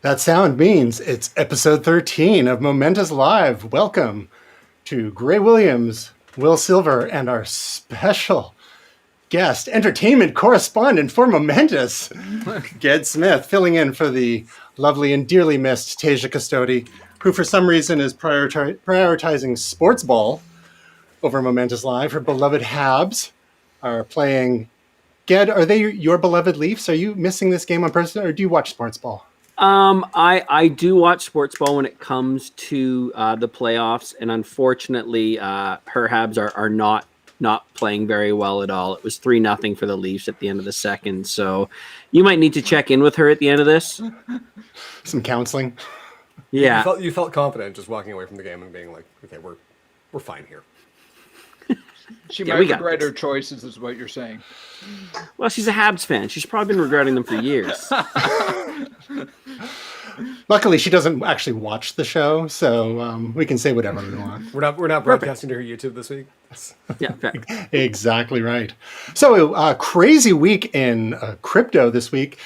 That sound means it's episode 13 of Momentous Live. Welcome to Gray Williams, Will Silver, and our special guest, entertainment correspondent for Momentous, Ged Smith, filling in for the lovely and dearly missed Tasia Custodi, who for some reason is prioritizing sports ball over Momentous Live. Her beloved Habs are playing. Ged, are they your beloved Leafs? Are you missing this game on purpose, or do you watch sports ball? I do watch sports ball when it comes to the playoffs, and unfortunately, her Habs are not playing very well at all. It was 3-0 for the Leafs at the end of the second, so you might need to check in with her at the end of this. Some counseling. Yeah, You felt confident just walking away from the game and being like, okay, we're fine here. She Yeah, might we got regret this. her choices, is what you're saying. well, she's a Habs fan. She's probably been regretting them for years. Luckily, she doesn't actually watch the show, so we can say whatever we want. We're not broadcasting to her YouTube this week. Yeah, fair. Exactly right. So, crazy week in crypto this week.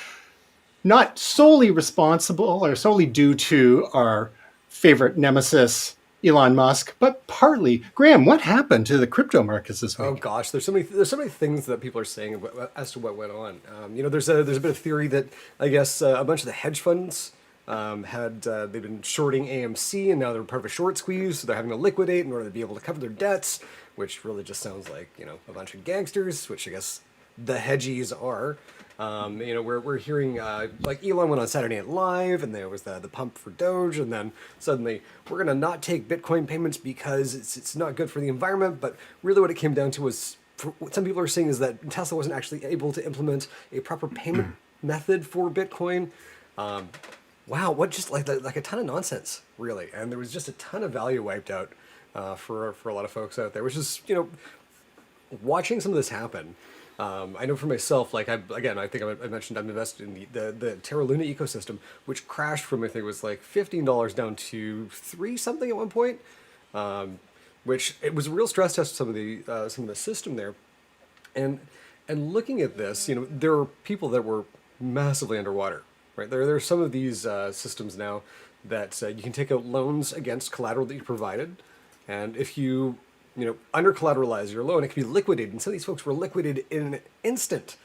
Not solely responsible or solely due to our favorite nemesis, Elon Musk, but partly. Graham, what happened to the crypto markets this week? Oh gosh, there's so many things that people are saying as to what went on. There's a bit of theory that I guess a bunch of the hedge funds they've been shorting AMC, and now they're part of a short squeeze, so they're having to liquidate in order to be able to cover their debts, which really just sounds like a bunch of gangsters, which I guess the hedgies are. We're hearing like Elon went on Saturday Night Live, and there was the pump for Doge, and then suddenly we're gonna not take Bitcoin payments because it's not good for the environment. But really, what it came down to was what some people are saying is that Tesla wasn't actually able to implement a proper payment method for Bitcoin. Wow, what just like a ton of nonsense, really, and there was just a ton of value wiped out for a lot of folks out there, which is watching some of this happen. I know for myself, like I think I mentioned I'm invested in the Terra Luna ecosystem, which crashed from I think it was like $15 down to $3 something at one point, which it was a real stress test of some of the system there, and looking at this, there are people that were massively underwater. Right, there are some of these systems now that you can take out loans against collateral that you provided, and if you under collateralize your loan, it can be liquidated. And some of these folks were liquidated in an instant.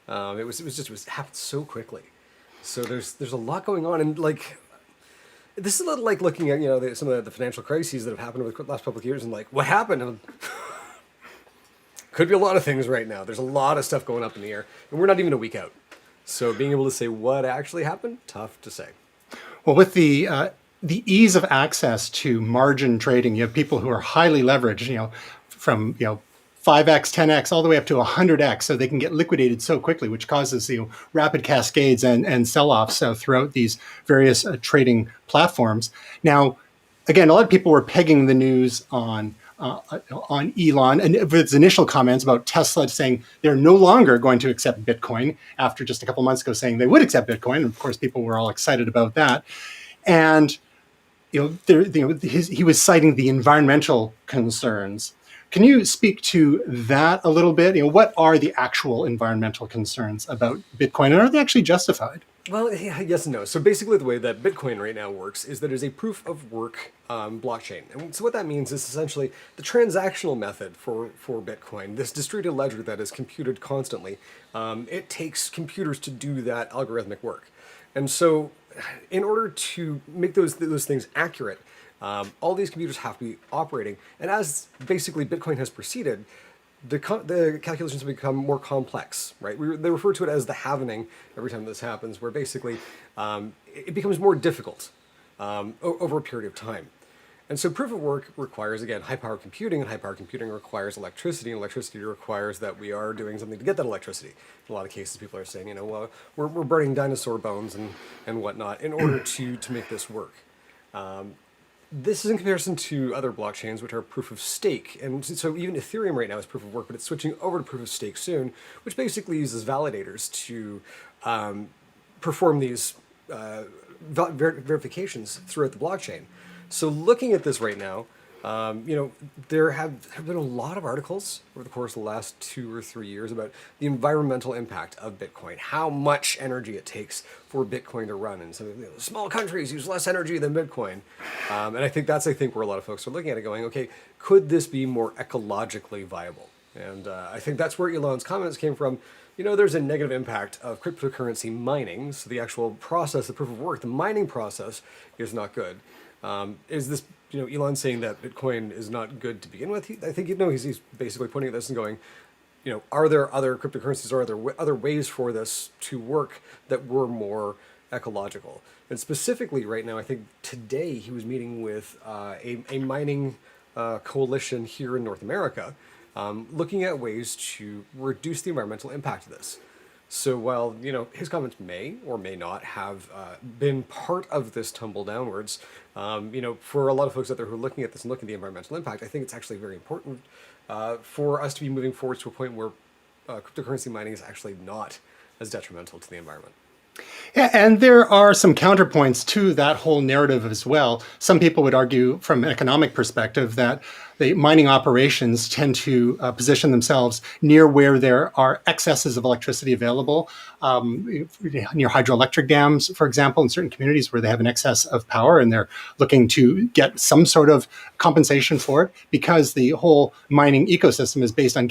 It happened so quickly. So there's a lot going on, and like this is a little like looking at some of the financial crises that have happened over the last couple of years, and like what happened. Could be a lot of things right now. There's a lot of stuff going up in the air, and we're not even a week out. So being able to say what actually happened, tough to say. Well, with the ease of access to margin trading, you have people who are highly leveraged, from 5x, 10x, all the way up to 100x, so they can get liquidated so quickly, which causes rapid cascades and sell-offs throughout these various trading platforms. Now, again, a lot of people were pegging the news on Elon and with his initial comments about Tesla saying they're no longer going to accept Bitcoin after just a couple months ago saying they would accept Bitcoin. And of course, people were all excited about that. And he was citing the environmental concerns. Can you speak to that a little bit? What are the actual environmental concerns about Bitcoin, and are they actually justified? Well, yes and no. So basically the way that Bitcoin right now works is that it's a proof of work blockchain. And so what that means is essentially the transactional method for Bitcoin, this distributed ledger that is computed constantly, it takes computers to do that algorithmic work. And so in order to make those things accurate, all these computers have to be operating. And as basically Bitcoin has proceeded, the calculations have become more complex, right? They refer to it as the halvening every time this happens, where basically it becomes more difficult over a period of time. And so proof of work requires, again, high-power computing, and high-power computing requires electricity, and electricity requires that we are doing something to get that electricity. In a lot of cases, people are saying, well, we're burning dinosaur bones and whatnot in order to make this work. This is in comparison to other blockchains, which are proof of stake. And so even Ethereum right now is proof of work, but it's switching over to proof of stake soon, which basically uses validators to perform these verifications throughout the blockchain. So looking at this right now, There have been a lot of articles over the course of the last 2 or 3 years about the environmental impact of Bitcoin, how much energy it takes for Bitcoin to run. And some small countries use less energy than Bitcoin. And I think that's, where a lot of folks are looking at it going, okay, could this be more ecologically viable? And I think that's where Elon's comments came from. There's a negative impact of cryptocurrency mining. So the actual process, the proof of work, the mining process is not good. Is this, Elon saying that Bitcoin is not good to begin with? I think, he's basically pointing at this and going, are there other cryptocurrencies or are there other ways for this to work that were more ecological? And specifically right now, I think today he was meeting with a mining coalition here in North America, looking at ways to reduce the environmental impact of this. So while, his comments may or may not have been part of this tumble downwards, for a lot of folks out there who are looking at this and looking at the environmental impact, I think it's actually very important for us to be moving forward to a point where cryptocurrency mining is actually not as detrimental to the environment. Yeah, and there are some counterpoints to that whole narrative as well. Some people would argue from an economic perspective that the mining operations tend to position themselves near where there are excesses of electricity available, near hydroelectric dams, for example, in certain communities where they have an excess of power and they're looking to get some sort of compensation for it, because the whole mining ecosystem is based on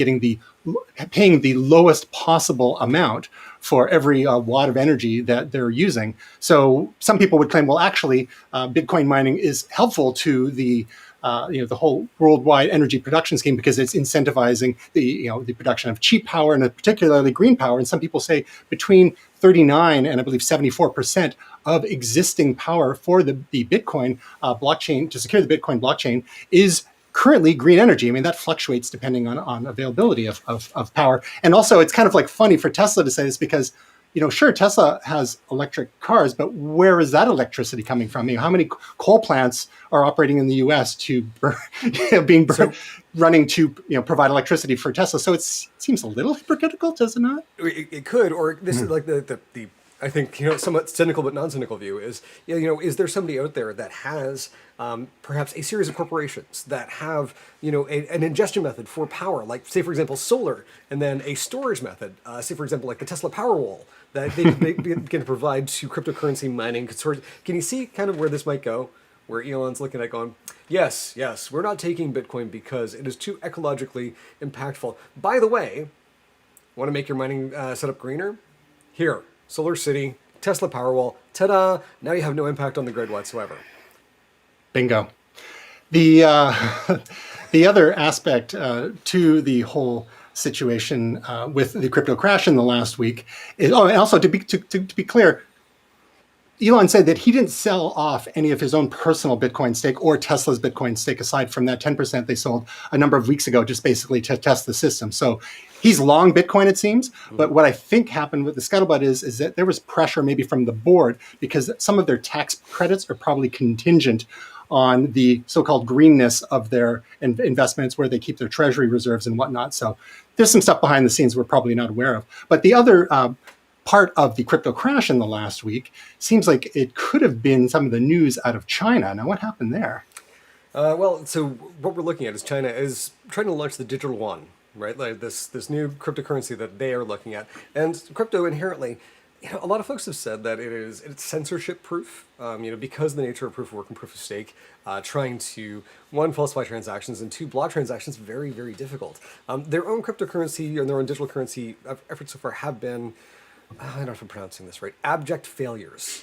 paying the lowest possible amount for every watt of energy that they're using. So some people would claim, well, actually, Bitcoin mining is helpful to the whole worldwide energy production scheme because it's incentivizing the production of cheap power and particularly green power. And some people say between 39 and I believe 74% of existing power for the Bitcoin blockchain, to secure the Bitcoin blockchain, is currently green energy. I mean, that fluctuates depending on availability of power. And also, it's kind of like funny for Tesla to say this because, sure, Tesla has electric cars, but where is that electricity coming from? How many coal plants are operating in the U.S. running to provide electricity for Tesla? So it seems a little hypocritical, does it not? It could, or this is like the I think somewhat cynical but non-cynical view is is there somebody out there that has perhaps a series of corporations that have an ingestion method for power, like say for example solar, and then a storage method, say for example like the Tesla Powerwall that they can provide to cryptocurrency mining consortium. Can you see kind of where this might go? Where Elon's looking at going, yes, we're not taking Bitcoin because it is too ecologically impactful. By the way, want to make your mining setup greener? Here. Solar City, Tesla Powerwall, ta-da! Now you have no impact on the grid whatsoever. Bingo. The other aspect to the whole situation with the crypto crash in the last week is, and also to be clear, Elon said that he didn't sell off any of his own personal Bitcoin stake or Tesla's Bitcoin stake, aside from that 10% they sold a number of weeks ago, just basically to test the system. So he's long Bitcoin, it seems. But what I think happened with the scuttlebutt is that there was pressure maybe from the board because some of their tax credits are probably contingent on the so-called greenness of their investments, where they keep their treasury reserves and whatnot. So there's some stuff behind the scenes we're probably not aware of. But the other part of the crypto crash in the last week seems like it could have been some of the news out of China. Now, what happened there? So what we're looking at is China is trying to launch the digital yuan, right? Like this new cryptocurrency that they are looking at. And crypto inherently, a lot of folks have said that it's censorship proof, because of the nature of proof of work and proof of stake, trying to, one, falsify transactions, and two, block transactions, very, very difficult. Their own cryptocurrency and their own digital currency efforts so far have been, I don't know if I'm pronouncing this right, abject failures.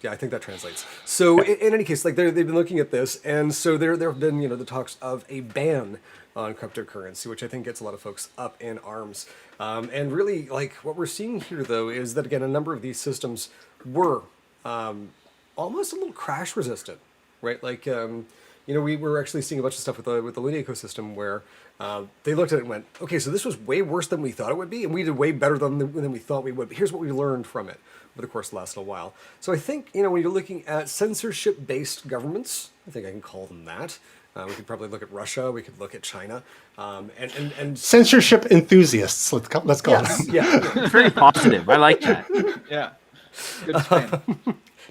Yeah, I think that translates. So in any case, like they've been looking at this, and so there have been the talks of a ban on cryptocurrency, which I think gets a lot of folks up in arms. And really, like what we're seeing here, though, is that again a number of these systems were almost a little crash resistant, right? Like we were actually seeing a bunch of stuff with the Luna ecosystem where they looked at it and went, okay, so this was way worse than we thought it would be, and we did way better than we thought we would. But here's what we learned from it over the course of the last little while. So I think, when you're looking at censorship-based governments, I think I can call them that. We could probably look at Russia. We could look at China, and censorship enthusiasts. Let's call them. Yeah. Very positive. I like that. Yeah. Good spin.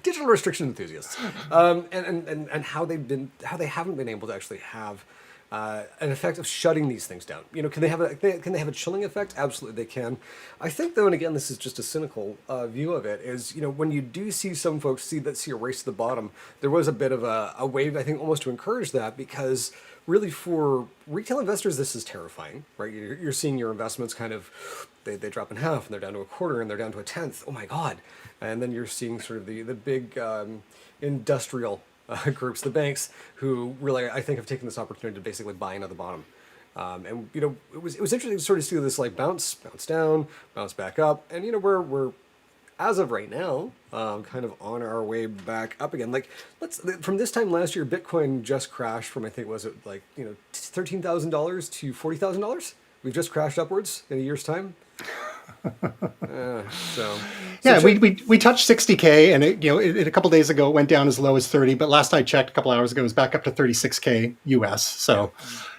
Digital restriction enthusiasts, and how they haven't been able to actually have an effect of shutting these things down. You know, can they have a chilling effect? Absolutely, they can. I think though, and again, this is just a cynical view of it. Is, you know, when you do see some folks see a race to the bottom, there was a bit of a wave, I think, almost to encourage that, because really for retail investors, this is terrifying, right? You're seeing your investments kind of they drop in half, and they're down to a quarter, and they're down to a tenth. Oh my God! And then you're seeing sort of the big industrial groups, the banks, who really, I think, have taken this opportunity to basically buy in at the bottom. And you know, it was interesting to sort of see this like bounce down, bounce back up, and you know, we're as of right now, kind of on our way back up again. Like, from this time last year, Bitcoin just crashed from, I think, was it like, you know, $13,000 to $40,000? We've just crashed upwards in a year's time. We touched 60K, and it a couple days ago it went down as low as 30, but last I checked a couple hours ago it was back up to 36K US. So,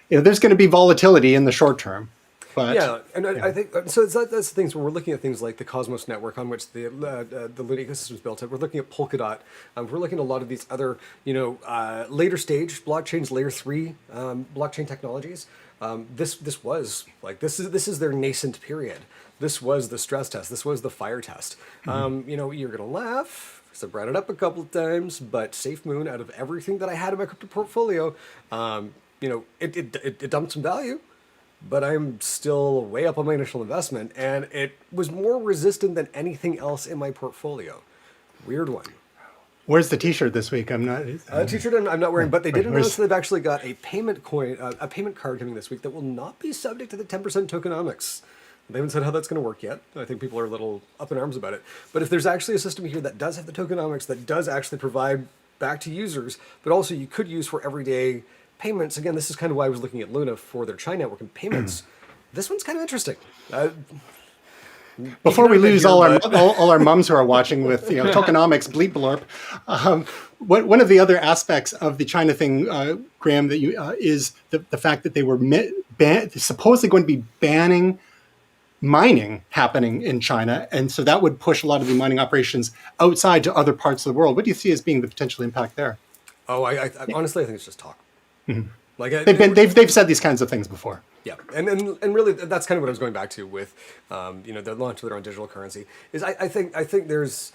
you know, there's going to be volatility in the short term. But, I think so. That's the things where we're looking at things like the Cosmos network on which the Luna ecosystem is built. We're looking at Polkadot. We're looking at a lot of these other, you know, later stage blockchains, layer 3 blockchain technologies. This was like this is their nascent period. This was the stress test. This was the fire test. You know, you're gonna laugh because I brought it up a couple of times, but SafeMoon, out of everything that I had in my crypto portfolio, you know, it dumped some value. But I'm still way up on my initial investment, and it was more resistant than anything else in my portfolio. Weird one. Where's the T-shirt this week? I'm not. T-shirt I'm not wearing, but they did announce they've actually got a payment card coming this week that will not be subject to the 10% tokenomics. They haven't said how that's going to work yet. I think people are a little up in arms about it. But if there's actually a system here that does have the tokenomics, that does actually provide back to users, but also you could use for everyday payments. Again, this is kind of why I was looking at Luna for their China network and payments. This one's kind of interesting. Before we lose all our mums who are watching with, you know, tokenomics, bleep blorp, one of the other aspects of the China thing, Graham, that is the fact that they were supposedly going to be banning mining happening in China, and so that would push a lot of the mining operations outside to other parts of the world. What do you see as being the potential impact there? Oh, I honestly, I think it's just talk. Mm-hmm. Like they've said these kinds of things before. Yeah, and really that's kind of what I was going back to with, you know, the launch of their own digital currency. Is I think there's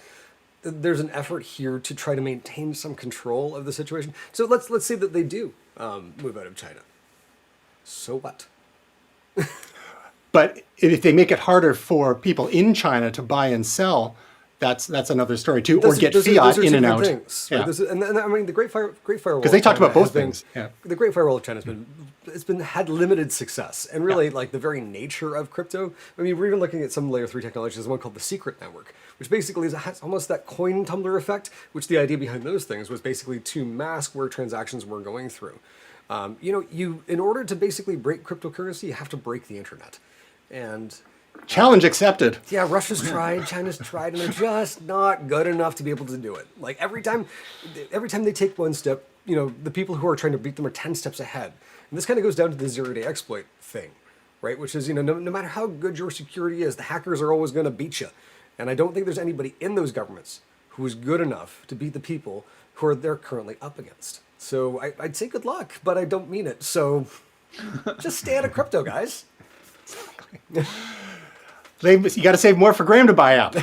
an effort here to try to maintain some control of the situation. So let's say that they do move out of China. So what? But if they make it harder for people in China to buy and sell, that's another story too, or get fiat in and out. Things, right? Yeah. And I mean, the Great Firewall. Because they talked about both things. Yeah. The Great Firewall of China had limited success, and really, like the very nature of crypto. I mean, we're even looking at some layer 3 technologies. There's one called the Secret Network, which basically has almost that coin tumbler effect. Which the idea behind those things was basically to mask where transactions were going through. You know, in order to basically break cryptocurrency, you have to break the internet, and. Challenge accepted. Yeah, Russia's tried, China's tried, and they're just not good enough to be able to do it. Like every time they take one step, you know, the people who are trying to beat them are 10 steps ahead. And this kind of goes down to the zero-day exploit thing, right? Which is, you know, no matter how good your security is, the hackers are always going to beat you. And I don't think there's anybody in those governments who is good enough to beat the people who they're currently up against. So I'd say good luck, but I don't mean it. So just stay out of crypto, guys. You got to save more for Graham to buy out.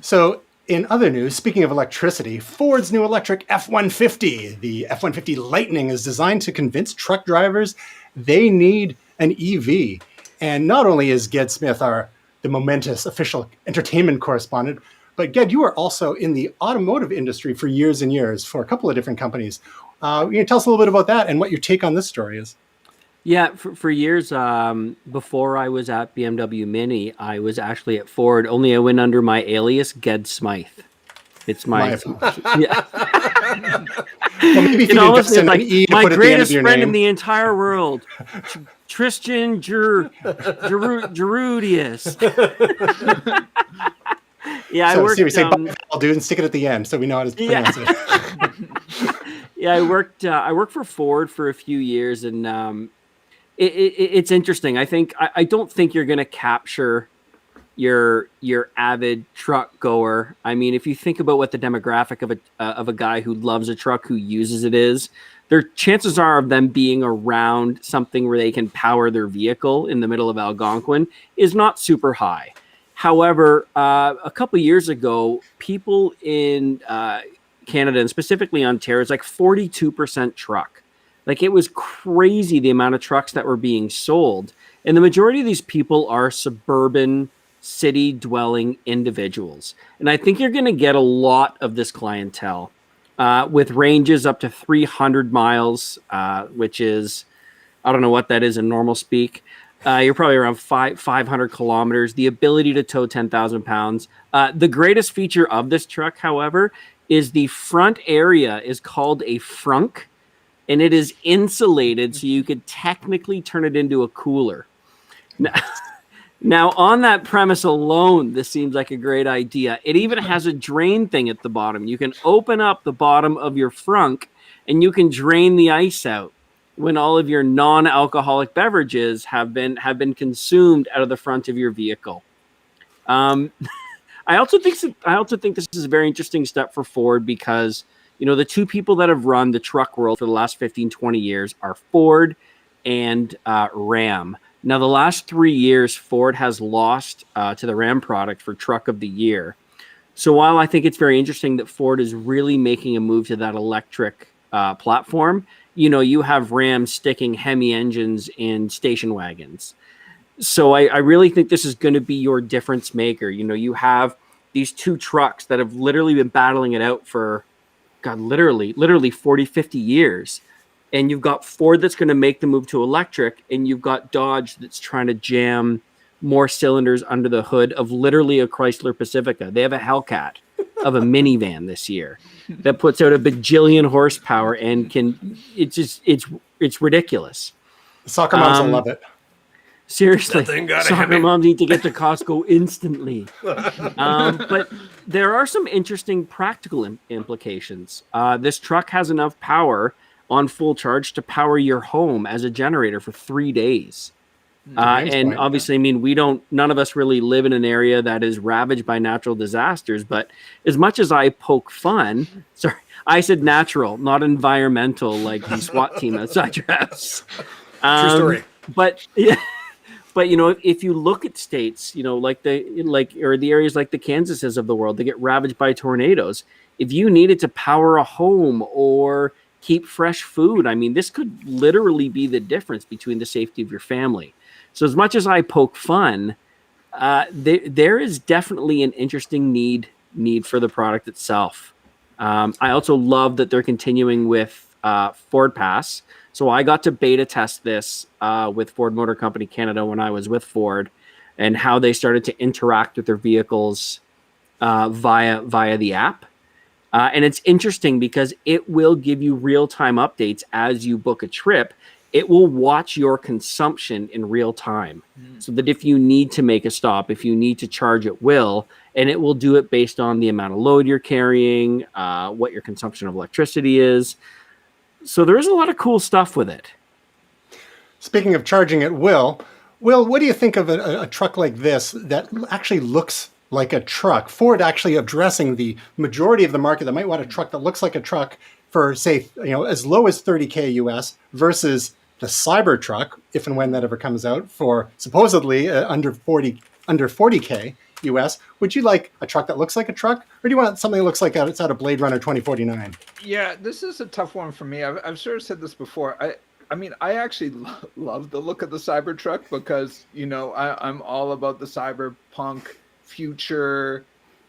So, in other news, speaking of electricity, Ford's new electric F-150, the F-150 Lightning, is designed to convince truck drivers they need an EV. And not only is Ged Smith the momentous official entertainment correspondent, but Ged, you are also in the automotive industry for years and years for a couple of different companies. You can tell us a little bit about that and what your take on this story is. Yeah, for years, before I was at BMW Mini, I was actually at Ford, only I went under my alias, Ged Smythe. It's my yeah. Well, maybe if you invest in an E to my put at the end of greatest your friend name. in the entire world, Tristan Gerudius. Yeah, So, I worked. seriously, I'll do and stick it at the end so we know how to pronounce it. Yeah, I worked for Ford for a few years, and it's interesting. I don't think you're going to capture your avid truck goer. I mean, if you think about what the demographic of a guy who loves a truck, who uses it is, their chances are of them being around something where they can power their vehicle in the middle of Algonquin is not super high. However, a couple of years ago, people in Canada, and specifically Ontario, is like 42% truck. Like, it was crazy the amount of trucks that were being sold. And the majority of these people are suburban, city-dwelling individuals. And I think you're going to get a lot of this clientele with ranges up to 300 miles, which is, I don't know what that is in normal speak. You're probably around 500 kilometers, the ability to tow 10,000 pounds. The greatest feature of this truck, however, is the front area is called a frunk, and it is insulated, so you could technically turn it into a cooler. Now, on that premise alone, this seems like a great idea. It even has a drain thing at the bottom. You can open up the bottom of your frunk, and you can drain the ice out when all of your non-alcoholic beverages have been consumed out of the front of your vehicle. I also think this is a very interesting step for Ford, because the two people that have run the truck world for the last 15, 20 years are Ford and Ram. Now, the last 3 years, Ford has lost to the Ram product for Truck of the Year. So while I think it's very interesting that Ford is really making a move to that electric platform, you have Ram sticking Hemi engines in station wagons. So I really think this is going to be your difference maker. You have these two trucks that have literally been battling it out for, God, literally 40, 50 years. And you've got Ford that's going to make the move to electric, and you've got Dodge that's trying to jam more cylinders under the hood of literally a Chrysler Pacifica. They have a Hellcat of a minivan this year that puts out a bajillion horsepower and it's ridiculous. Soccer moms will love it. Seriously, soccer moms need to get to Costco instantly. But there are some interesting practical implications. This truck has enough power on full charge to power your home as a generator for 3 days. And obviously, I mean, none of us really live in an area that is ravaged by natural disasters. But as much as I poke fun, sorry, I said natural, not environmental, like the SWAT team outside your house. True story. But yeah. But if you look at states, or the areas like the Kansases of the world, they get ravaged by tornadoes. If you needed to power a home or keep fresh food, I mean, this could literally be the difference between the safety of your family. So as much as I poke fun, there is definitely an interesting need for the product itself. I also love that they're continuing with Fordpass. So I got to beta test this with Ford Motor Company Canada when I was with Ford, and how they started to interact with their vehicles via the app. And it's interesting because it will give you real-time updates as you book a trip. It will watch your consumption in real time, so that if you need to make a stop, if you need to charge, it will, and it will do it based on the amount of load you're carrying, what your consumption of electricity is. So there is a lot of cool stuff with it. Speaking of charging at will, what do you think of a truck like this that actually looks like a truck? Ford actually addressing the majority of the market that might want a truck that looks like a truck for, say, as low as $30K US versus the Cybertruck, if and when that ever comes out, for supposedly under 40K US. Would you like a truck that looks like a truck, or do you want something that looks like it's out of Blade Runner 2049? Yeah, this is a tough one for me. I've sort of said this before. I mean, I actually love the look of the Cybertruck because, I'm all about the cyberpunk future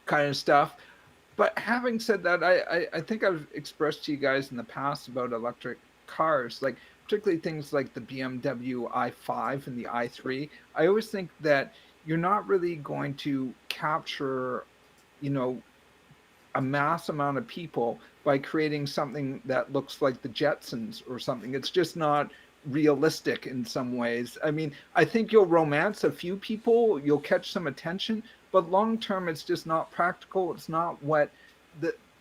kind of stuff. But having said that, I think I've expressed to you guys in the past about electric cars, like particularly things like the BMW i5 and the i3. I always think that you're not really going to capture, a mass amount of people by creating something that looks like the Jetsons or something. It's just not realistic in some ways. I mean, I think you'll romance a few people, you'll catch some attention, but long term, it's just not practical. It's not what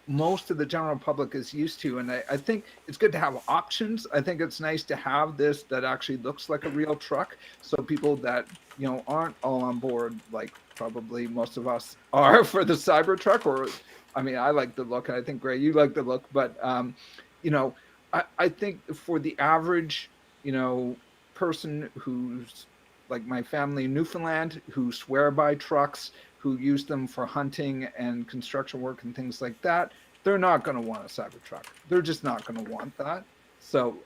most of the general public is used to. And I think it's good to have options. I think it's nice to have this that actually looks like a real truck. So people that, aren't all on board, like probably most of us are for the Cybertruck. Or, I mean, I like the look, and I think Gray, you like the look. But you know, I think for the average, person who's like my family in Newfoundland, who swear by trucks, who use them for hunting and construction work and things like that, they're not going to want a Cybertruck. They're just not going to want that. So,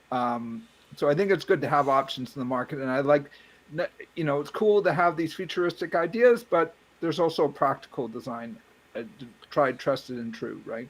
so I think it's good to have options in the market, and I like, it's cool to have these futuristic ideas, but there's also a practical design, tried, trusted, and true, right?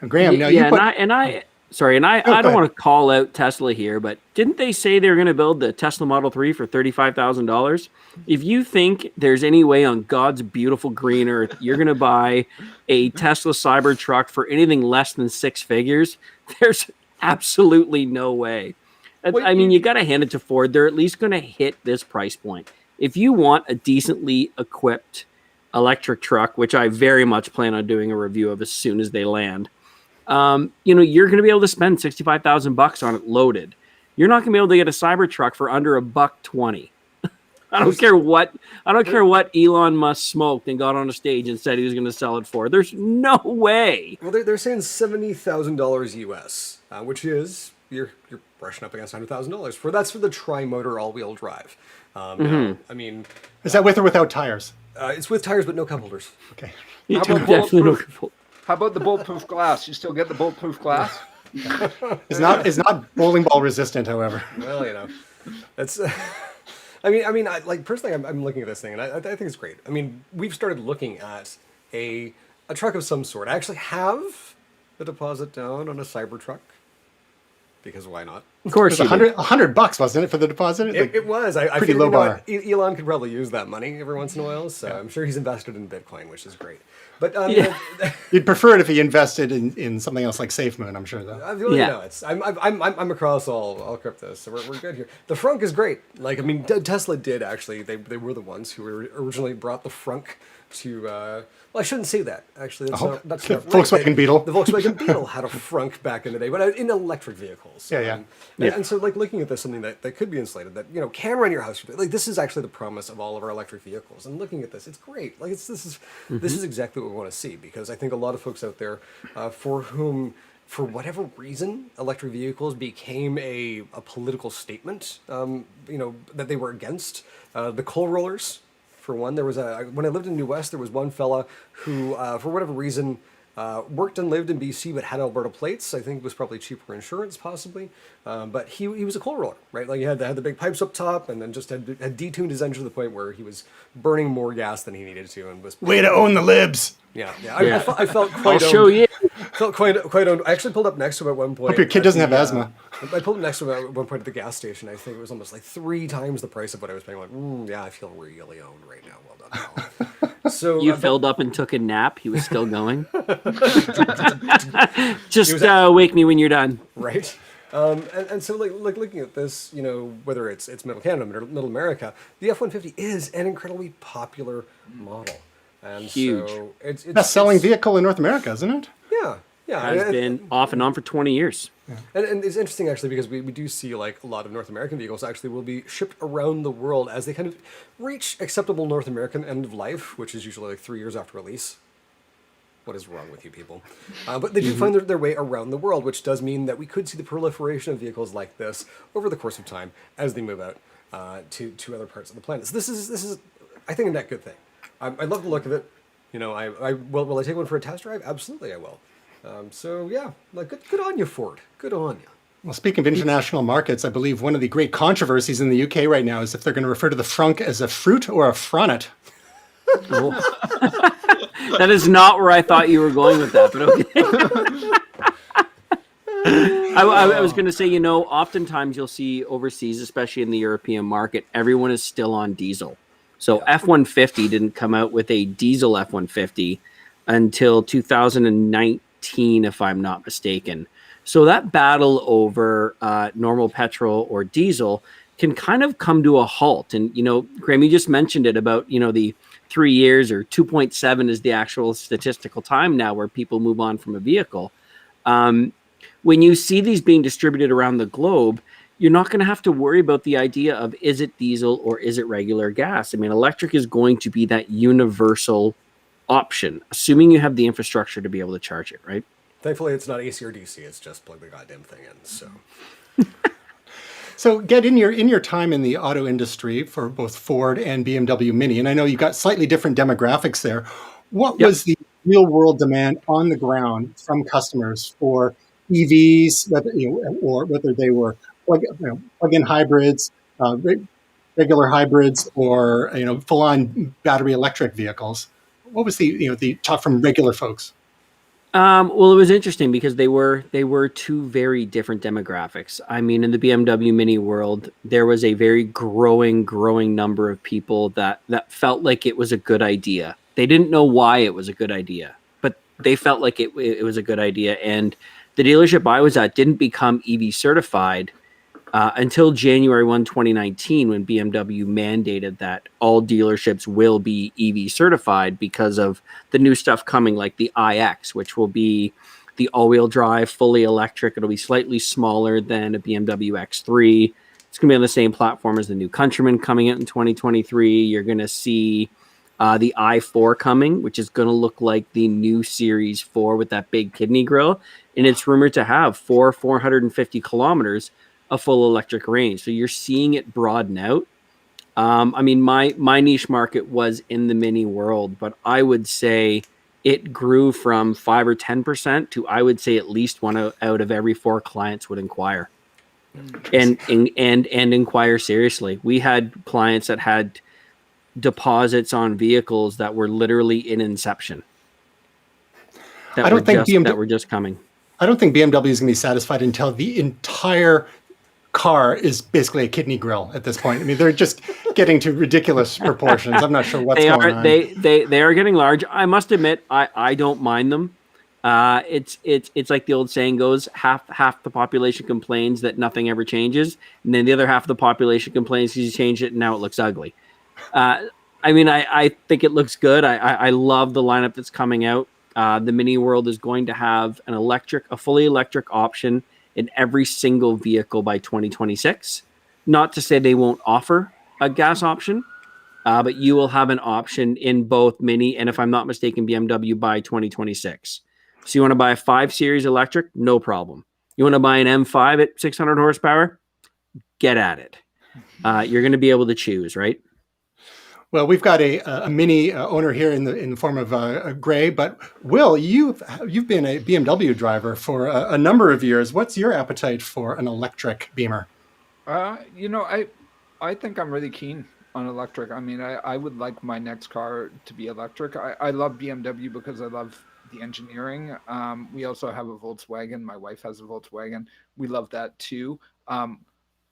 Graham, now I don't want to call out Tesla here, but didn't they say they were going to build the Tesla Model 3 for $35,000? If you think there's any way on God's beautiful green earth you're going to buy a Tesla Cybertruck for anything less than six figures, there's absolutely no way. I mean, you got to hand it to Ford. They're at least going to hit this price point. If you want a decently equipped electric truck, which I very much plan on doing a review of as soon as they land, you're going to be able to spend $65,000 on it loaded. You're not going to be able to get a Cybertruck for under $120. I don't care what Elon Musk smoked and got on a stage and said he was going to sell it for. There's no way. Well, they're saying $70,000 US, which is you're brushing up against $100,000 that's for the tri-motor all-wheel drive. Now, I mean, is that with or without tires? It's with tires, but no cup holders. Okay. How about the bulletproof glass? You still get the bulletproof glass? It's not bowling ball resistant, however. Well, that's. I mean, personally, I'm looking at this thing, and I think it's great. I mean, we've started looking at a truck of some sort. I actually have the deposit down on a Cybertruck. Because why not? Of course, $100, wasn't it, for the deposit? It was. I pretty low bar. Elon could probably use that money every once in a while, so I'm sure he's invested in Bitcoin, which is great. But you'd prefer it if he invested in something else like SafeMoon, I'm sure, though. I'm across all cryptos, so we're good here. The Frunk is great. Tesla did actually. They were the ones who originally brought the Frunk to. Well, I shouldn't say that. Actually, that's not Volkswagen Beetle. The Volkswagen Beetle had a Frunk back in the day, but in electric vehicles. And so, looking at this, something that could be insulated, that can run your house. This is actually the promise of all of our electric vehicles. And looking at this, it's great. This is exactly what we want to see, because I think a lot of folks out there, for whom, for whatever reason, electric vehicles became a political statement. That they were against the coal rollers. For one, there was when I lived in New West, there was one fella who, for whatever reason, worked and lived in BC but had Alberta plates. I think it was probably cheaper insurance, possibly. But he was a coal roller, right? He had the big pipes up top, and then just had detuned his engine to the point where he was burning more gas than he needed to, and was way to own the libs. I felt quite. I'll show you. Felt quite owned. I actually pulled up next to him at one point. Hope your kid doesn't have asthma. I pulled up next to him at one point at the gas station. I think it was almost like 3 times the price of what I was paying. I feel really owned right now. Well done. So you filled up and took a nap. He was still going. Just wake me when you're done. Right. And so looking at this, whether it's Middle Canada, Middle America, the F-150 is an incredibly popular model. And huge. So it's best-selling vehicle in North America, isn't it? Yeah. Has been off and on for 20 years. Yeah. And it's interesting, actually, because we do see a lot of North American vehicles actually will be shipped around the world as they kind of reach acceptable North American end of life, which is usually 3 years after release. What is wrong with you people? But they do find their way around the world, which does mean that we could see the proliferation of vehicles like this over the course of time as they move out to other parts of the planet. So this is I think, a net good thing. I love the look of it. Will I take one for a test drive? Absolutely, I will. Good on you, Ford. Good on you. Well, speaking of international markets, I believe one of the great controversies in the UK right now is if they're going to refer to the Frunk as a fruit or a fronnet. Oh. That is not where I thought you were going with that, but okay. I was going to say, oftentimes you'll see overseas, especially in the European market, everyone is still on diesel. So F-150 didn't come out with a diesel F-150 until 2019, if I'm not mistaken. So that battle over normal petrol or diesel can kind of come to a halt. And, Graham, you just mentioned it about, the 3 years or 2.7 is the actual statistical time now where people move on from a vehicle. When you see these being distributed around the globe, you're not going to have to worry about the idea of is it diesel or is it regular gas. I mean, electric is going to be that universal option, assuming you have the infrastructure to be able to charge it, right? Thankfully, it's not AC or DC. It's just plug the goddamn thing in. So, So, get in your time in the auto industry for both Ford and BMW Mini, and I know you've got slightly different demographics there. What was the real world demand on the ground from customers for EVs, or whether they were plug-in hybrids, regular hybrids, or full-on battery electric vehicles? What was the talk from regular folks? Well, it was interesting because they were two very different demographics. I mean, in the BMW Mini world, there was a very growing number of people that felt like it was a good idea. They didn't know why it was a good idea, but they felt like it was a good idea. And the dealership I was at didn't become EV certified until January 1, 2019, when BMW mandated that all dealerships will be EV certified because of the new stuff coming, like the iX, which will be the all-wheel drive, fully electric. It'll be slightly smaller than a BMW X3. It's going to be on the same platform as the new Countryman coming out in 2023. You're going to see the i4 coming, which is going to look like the new Series 4 with that big kidney grille. And it's rumored to have 450 kilometers of full electric range. So you're seeing it broaden out. I mean, my niche market was in the Mini world, but I would say it grew from 5 or 10% to, I would say, at least one out of every 4 clients would inquire and inquire seriously. We had clients that had deposits on vehicles that were literally in inception. That were just coming. I don't think BMW is going to be satisfied until the entire car is basically a kidney grill at this point. I mean, they're just getting to ridiculous proportions. I'm not sure what's going on. They are getting large. I must admit, I don't mind them. It's like the old saying goes: half the population complains that nothing ever changes, and then the other half of the population complains because you changed it and now it looks ugly. I mean, I think it looks good. I love the lineup that's coming out. The Mini world is going to have a fully electric option in every single vehicle by 2026. Not to say they won't offer a gas option, but you will have an option in both Mini and, if I'm not mistaken, BMW by 2026. So you want to buy a 5 Series electric? No problem. You want to buy an M5 at 600 horsepower? Get at it. You're going to be able to choose, right? Well, we've got a Mini owner here in the form of Gray, but Will, you've been a BMW driver for a number of years. What's your appetite for an electric Beamer? I think I'm really keen on electric. I mean, I would like my next car to be electric. I love BMW because I love the engineering. We also have a Volkswagen. My wife has a Volkswagen. We love that too.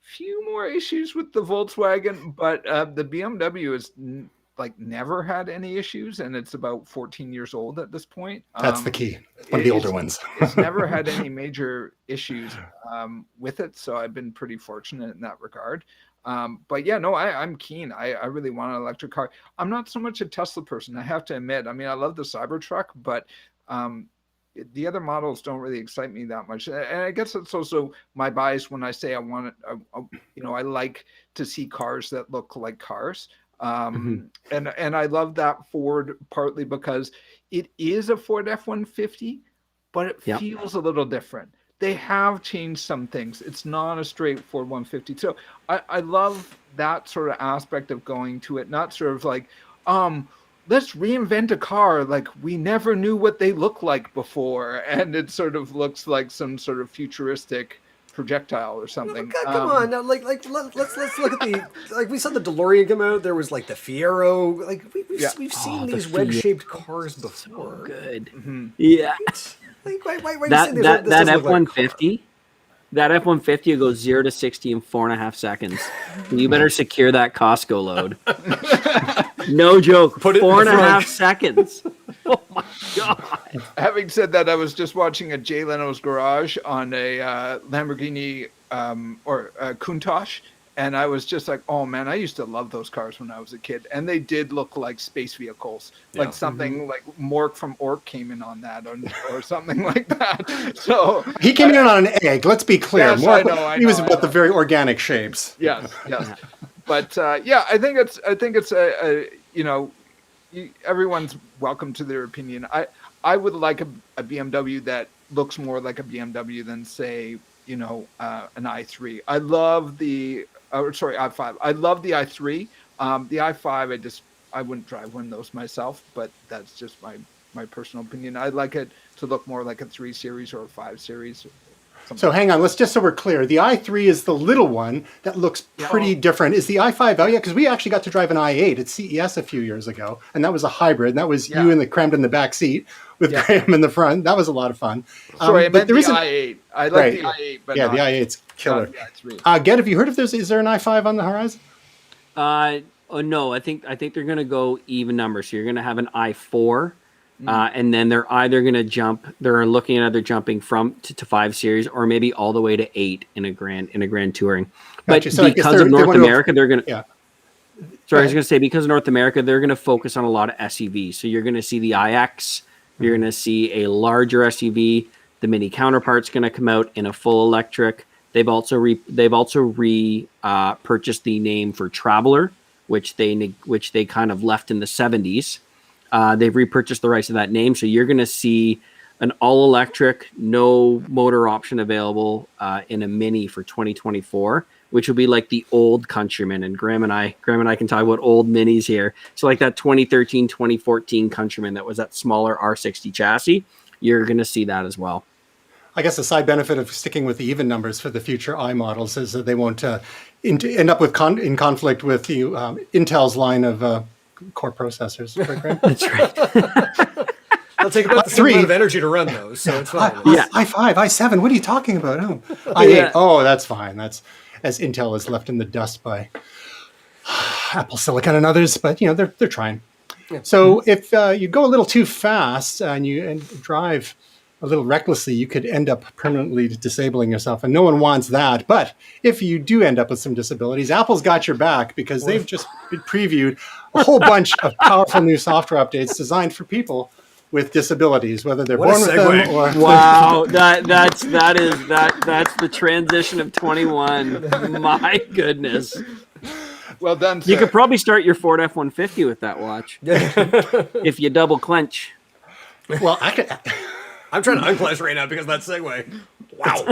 Few more issues with the Volkswagen, but the BMW has never had any issues, and it's about 14 years old at this point. That's the key. One of the older ones. It's never had any major issues with it, so I've been pretty fortunate in that regard. But yeah, no, I'm keen. I really want an electric car. I'm not so much a Tesla person, I have to admit. I mean, I love the Cybertruck, but the other models don't really excite me that much. And I guess it's also my bias when I say I want it. I like to see cars that look like cars. And I love that Ford partly because it is a Ford F-150, but it feels a little different. They have changed some things. It's not a straight Ford 150. So I love that sort of aspect of going to it, not sort of like, let's reinvent a car like we never knew what they looked like before, and it sort of looks like some sort of futuristic projectile or something. Come on, now, let's look at we saw the DeLorean come out. There was like the Fiero. Like we've seen these wedge-shaped cars before. So good. Mm-hmm. Yeah. Like, why that F-150? That F-150 goes 0 to 60 in 4.5 seconds. You better secure that Costco load. No joke. Put it 4.5 seconds. Oh my God. Having said that, I was just watching a Jay Leno's Garage on a Lamborghini or Countach, and I was just like, oh man, I used to love those cars when I was a kid, and they did look like space vehicles, like something like Mork from Ork came in on that, or something like that. So He came in on an egg. Let's be clear. Yes, More, I he was know. about the very organic shapes. Yes. But I think it's a everyone's welcome to their opinion. I would like a BMW that looks more like a BMW than, say, an i3. I love i5. I love the i3. The i5, I wouldn't drive one of those myself, but that's just my personal opinion. I'd like it to look more like a 3 Series or a 5 Series. So hang on, let's just so we're clear. The i3 is the little one that looks pretty different. Is the i5 out yet? Because we actually got to drive an i8 at CES a few years ago, and that was a hybrid. And that was you crammed in the back seat with Graham in the front. That was a lot of fun. Sorry, I meant the i8. I like the i8, but the i8's killer. The i3. Get, have you heard if is there an i5 on the horizon? No, I think they're going to go even numbers. So you're going to have an i4. And then they're either going to they're looking at either jumping from to 5 Series or maybe all the way to 8 in a Grand Touring. But Gotcha. So because of North America, they're going to. Yeah. Sorry, I was going to say, because of North America, they're going to focus on a lot of SUVs. So you're going to see the iX, you're going to see a larger SUV. The Mini counterpart's going to come out in a full electric. They've also purchased the name for Traveler, which they kind of left in the 70s. They've repurchased the rights to that name, so you're going to see an all-electric, no motor option available in a Mini for 2024, which will be like the old Countryman. And Graham and I can talk about old Minis here. So like that 2013, 2014 Countryman that was that smaller R60 chassis, you're going to see that as well. I guess the side benefit of sticking with the even numbers for the future i models is that they won't end up in conflict with the Intel's line of core processors. That's right. I'll take about the same amount of energy to run those, so it's fine. i5, i7, what are you talking about? Oh, i8, oh, that's fine. That's as Intel is left in the dust by Apple Silicon and others, but they're trying. Yeah. So if you go a little too fast and drive a little recklessly, you could end up permanently disabling yourself, and no one wants that. But if you do end up with some disabilities, Apple's got your back because they've just previewed a whole bunch of powerful new software updates designed for people with disabilities, whether they're born with them or... Wow, that's the transition of 21. My goodness. Well done, sir. You could probably start your Ford F-150 with that watch. If you double clench. Well, I'm trying to unclench right now because of that segue. Wow.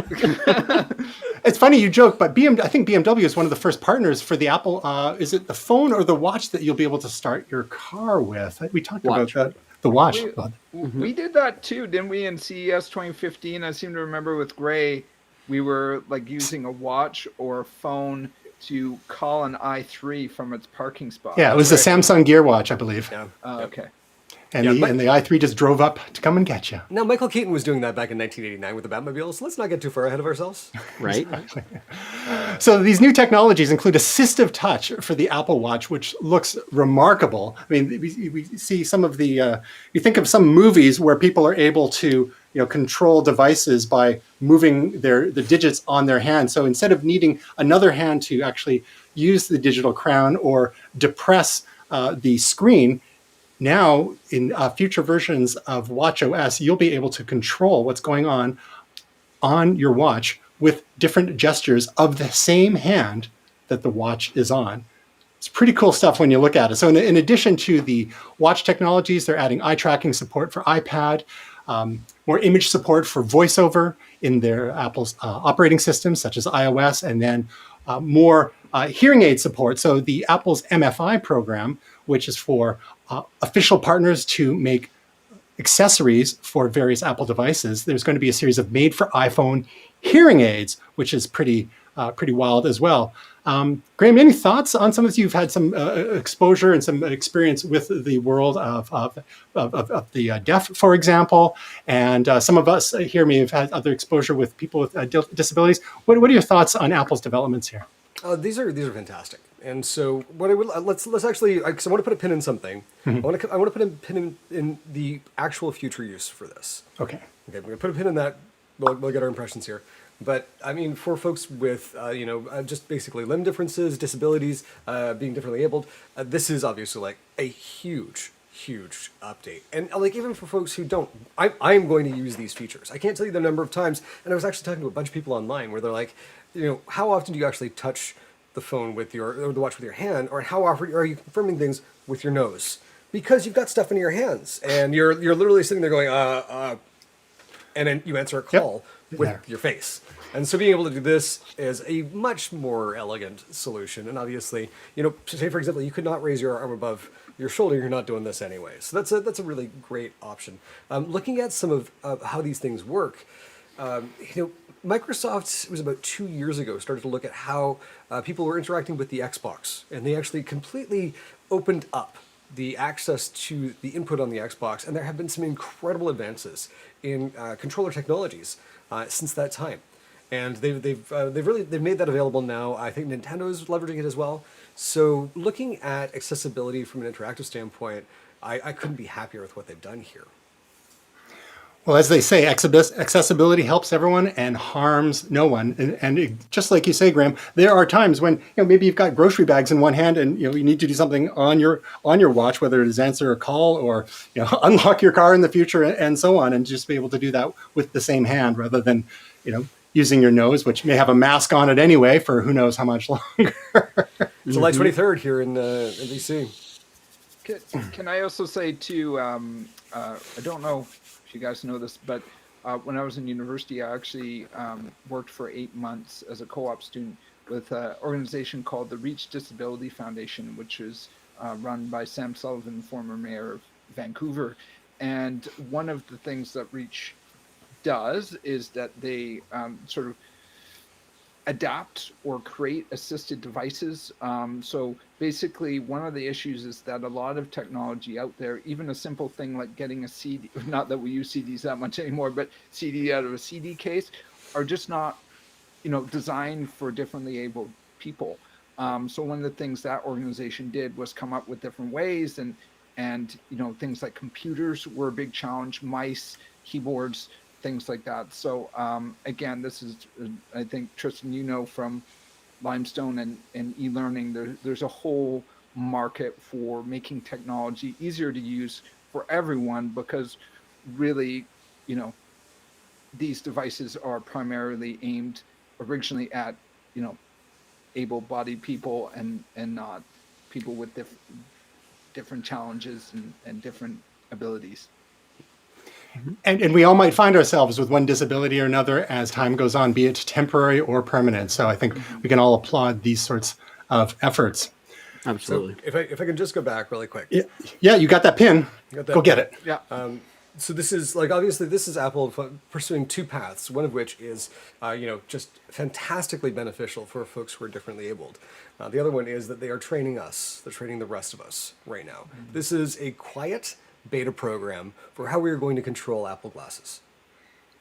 It's funny you joke, but I think BMW is one of the first partners for the Apple. Is it the phone or the watch that you'll be able to start your car with? We talked about that. The watch. We did that too, didn't we? In CES 2015, I seem to remember with Gray, we were like using a watch or a phone to call an i3 from its parking spot. Yeah, it was the Samsung Gear Watch, I believe. Yeah. Oh, okay. And the i3 just drove up to come and get you. Now, Michael Keaton was doing that back in 1989 with the Batmobile, so let's not get too far ahead of ourselves. Right. So these new technologies include assistive touch for the Apple Watch, which looks remarkable. I mean, we see some of the, you think of some movies where people are able to control devices by moving the digits on their hand. So instead of needing another hand to actually use the digital crown or depress the screen, now, in future versions of watchOS, you'll be able to control what's going on your watch with different gestures of the same hand that the watch is on. It's pretty cool stuff when you look at it. So in addition to the watch technologies, they're adding eye tracking support for iPad, more image support for VoiceOver in their Apple's operating systems, such as iOS, and then more hearing aid support. So the Apple's MFI program, which is for official partners to make accessories for various Apple devices. There's going to be a series of made for iPhone hearing aids, which is pretty wild as well. Graham, any thoughts on some of this? You've had some exposure and some experience with the world of the deaf, for example, and some of us here may have had other exposure with people with disabilities. What are your thoughts on Apple's developments here? These are fantastic. And so what I would let's actually, because I want to put a pin in something. I want to put a pin in the actual future use for this. Okay. We're gonna put a pin in that. We'll get our impressions here. But I mean, for folks with, just basically limb differences, disabilities, being differently abled, this is obviously like a huge update. And like, even for folks who don't, I'm going to use these features. I can't tell you the number of times, and I was actually talking to a bunch of people online where they're like, how often do you actually touch the phone with or the watch with your hand, or how often are you confirming things with your nose? Because you've got stuff in your hands, and you're literally sitting there going, and then you answer a call with your face. And so being able to do this is a much more elegant solution. And obviously, say for example, you could not raise your arm above your shoulder, you're not doing this anyway. So that's a really great option. Looking at some of how these things work, Microsoft, it was about 2 years ago, started to look at how people were interacting with the Xbox. And they actually completely opened up the access to the input on the Xbox. And there have been some incredible advances in controller technologies since that time. And they've made that available now. I think Nintendo is leveraging it as well. So looking at accessibility from an interactive standpoint, I couldn't be happier with what they've done here. Well, as they say, accessibility helps everyone and harms no one. And just like you say, Graham, there are times when maybe you've got grocery bags in one hand and you need to do something on your watch, whether it is answer a call or unlock your car in the future and so on, and just be able to do that with the same hand rather than using your nose, which may have a mask on it anyway for who knows how much longer. July 23rd here in DC. Can I also say too? I don't know if you guys know this, but when I was in university, I actually worked for 8 months as a co-op student with an organization called the Reach Disability Foundation, which is run by Sam Sullivan, former mayor of Vancouver. And one of the things that Reach does is that they sort of adapt or create assisted devices. So basically, one of the issues is that a lot of technology out there, even a simple thing like getting a CD, not that we use CDs that much anymore, but CD out of a CD case, are just not, designed for differently abled people. So one of the things that organization did was come up with different ways, and things like computers were a big challenge, mice, keyboards, things like that. So again, this is, I think, Tristan, from Limestone and e-learning, there's a whole market for making technology easier to use for everyone, because really, these devices are primarily aimed originally at, able-bodied people and not people with different challenges and different abilities. And we all might find ourselves with one disability or another as time goes on, be it temporary or permanent. So I think we can all applaud these sorts of efforts. Absolutely. So if I can just go back really quick. Yeah, you got that pin. Go get it. Yeah. So this is obviously this is Apple pursuing two paths, one of which is, just fantastically beneficial for folks who are differently abled. The other one is that they are training us. They're training the rest of us right now. Mm-hmm. This is a quiet beta program for how we are going to control Apple glasses.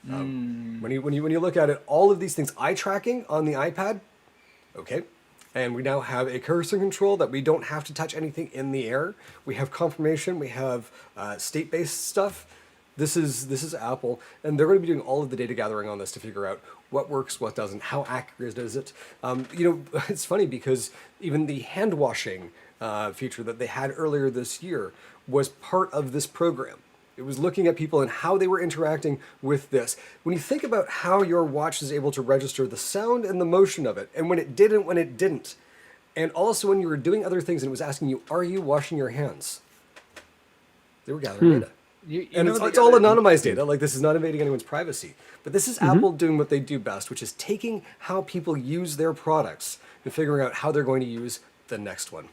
When you look at it, all of these things, eye tracking on the iPad, okay, and we now have a cursor control that we don't have to touch anything in the air. We have confirmation. We have state-based stuff. This is Apple, and they're going to be doing all of the data gathering on this to figure out what works, what doesn't, how accurate is it. It's funny because even the hand washing feature that they had earlier this year was part of this program. It was looking at people and how they were interacting with this. When you think about how your watch is able to register the sound and the motion of it, and when it didn't, and also when you were doing other things and it was asking you, are you washing your hands? They were gathering data. It's all anonymized data. Like, this is not invading anyone's privacy. But this is Apple doing what they do best, which is taking how people use their products and figuring out how they're going to use the next one.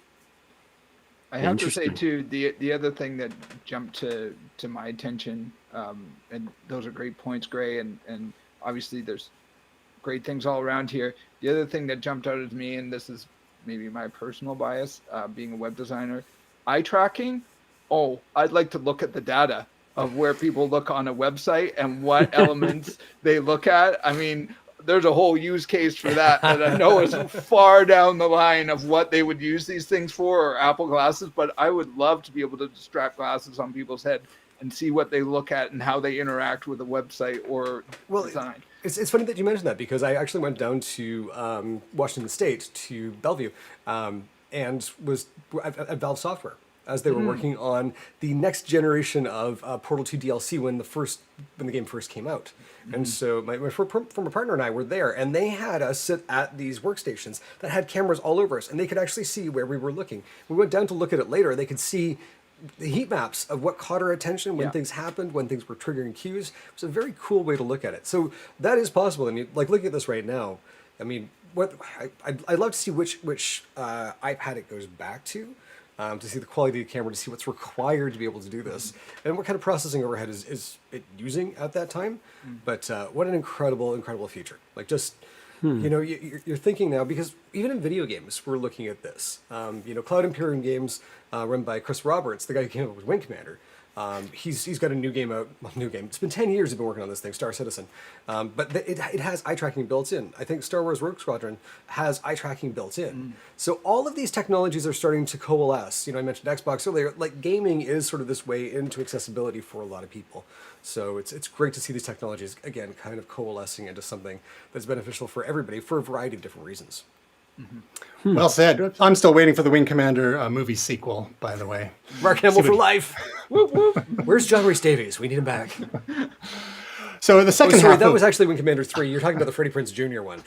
I have to say too, the other thing that jumped to my attention, and those are great points, Gray, and obviously there's great things all around here. The other thing that jumped out at me, and this is maybe my personal bias, being a web designer, eye tracking. Oh, I'd like to look at the data of where people look on a website and what elements they look at. I mean, there's a whole use case for that I know is far down the line of what they would use these things for, or Apple glasses, but I would love to be able to strap glasses on people's head and see what they look at and how they interact with a website or design. It's funny that you mentioned that, because I actually went down to Washington State, to Bellevue, and was at Valve Software as they were working on the next generation of Portal 2 DLC when the game first came out. And so my former partner and I were there, and they had us sit at these workstations that had cameras all over us, and they could actually see where we were looking. We went down to look at it later. They could see the heat maps of what caught our attention, when things happened, when things were triggering cues. It was a very cool way to look at it. So that is possible. I mean, like, looking at this right now, I mean, what I'd love to see which iPad it goes back to see the quality of the camera, to see what's required to be able to do this, and what kind of processing overhead is it using at that time. But what an incredible feature. Like, just, you know, you're thinking now, because even in video games, we're looking at this. You know, Cloud Imperium Games, run by Chris Roberts, the guy who came up with Wing Commander. He's got a new game out. Well, new game. It's been 10 years he's been working on this thing, Star Citizen. But it has eye tracking built in. I think Star Wars Rogue Squadron has eye tracking built in. So all of these technologies are starting to coalesce. You know, I mentioned Xbox earlier. Like, gaming is sort of this way into accessibility for a lot of people. So it's great to see these technologies, again, kind of coalescing into something that's beneficial for everybody for a variety of different reasons. Well said. I'm still waiting for the Wing Commander movie sequel, by the way. Mark Hamill for life. Whoop, whoop. Where's John Rhys Davies? We need him back. So the second half that was actually Wing Commander 3. You're talking about the Freddie Prinze Jr. one.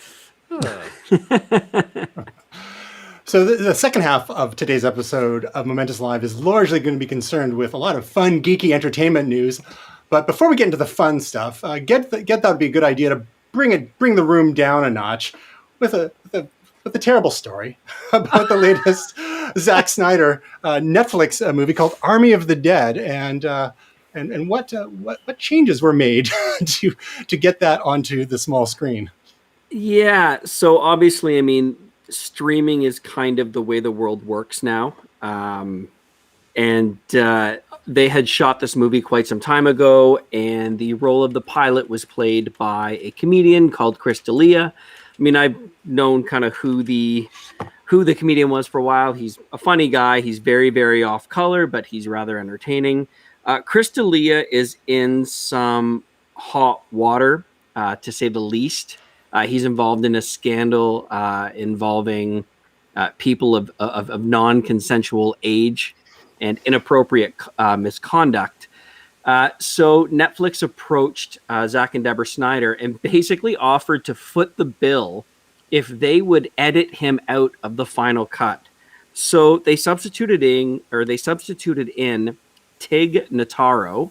So the second half of today's episode of Momentous Live is largely going to be concerned with a lot of fun, geeky entertainment news. But before we get into the fun stuff, get that would be a good idea to bring the room down a notch with a terrible story about the latest Zack Snyder Netflix movie called Army of the Dead, and what changes were made to get that onto the small screen. Yeah, so obviously, I mean, streaming is kind of the way the world works now. And they had shot this movie quite some time ago, and the role of the pilot was played by a comedian called Chris D'Elia. I mean, I've known kind of who the comedian was for a while. He's a funny guy. He's very, very off color, but he's rather entertaining. Chris D'Elia is in some hot water, to say the least. He's involved in a scandal involving people of non-consensual age and inappropriate misconduct. So Netflix approached Zack and Deborah Snyder and basically offered to foot the bill if they would edit him out of the final cut. So they substituted in Tig Notaro,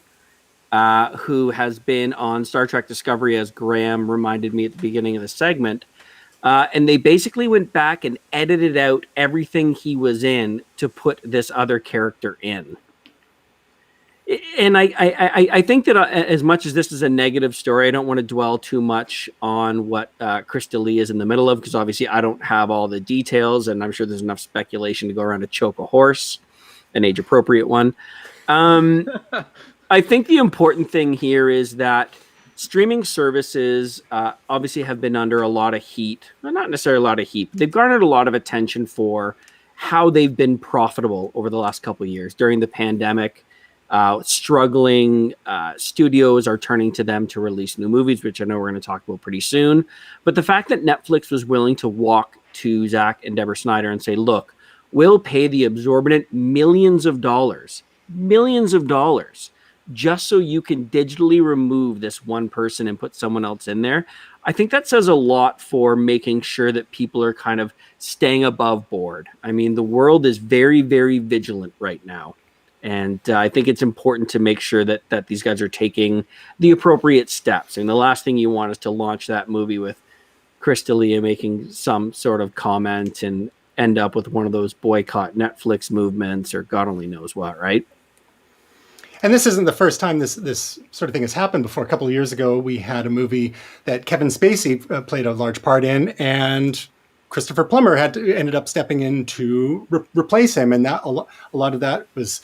who has been on Star Trek Discovery, as Graham reminded me at the beginning of the segment. And they basically went back and edited out everything he was in to put this other character in. And I think that as much as this is a negative story, I don't want to dwell too much on what Chris D'Elia is in the middle of, because obviously I don't have all the details, and I'm sure there's enough speculation to go around to choke a horse, an age-appropriate one. I think the important thing here is that streaming services obviously have been under a lot of heat. Well, not necessarily a lot of heat, but they've garnered a lot of attention for how they've been profitable over the last couple of years. During the pandemic, struggling studios are turning to them to release new movies, which I know we're going to talk about pretty soon. But the fact that Netflix was willing to walk to Zack and Deborah Snyder and say, look, we'll pay the exorbitant millions of dollars, just so you can digitally remove this one person and put someone else in there. I think that says a lot for making sure that people are kind of staying above board. I mean, the world is very, very vigilant right now. And I think it's important to make sure that these guys are taking the appropriate steps. And the last thing you want is to launch that movie with Chris D'Elia making some sort of comment and end up with one of those boycott Netflix movements or God only knows what, right? And this isn't the first time this sort of thing has happened before. A couple of years ago, we had a movie that Kevin Spacey played a large part in, and Christopher Plummer ended up stepping in to replace him. And that a lot of that was,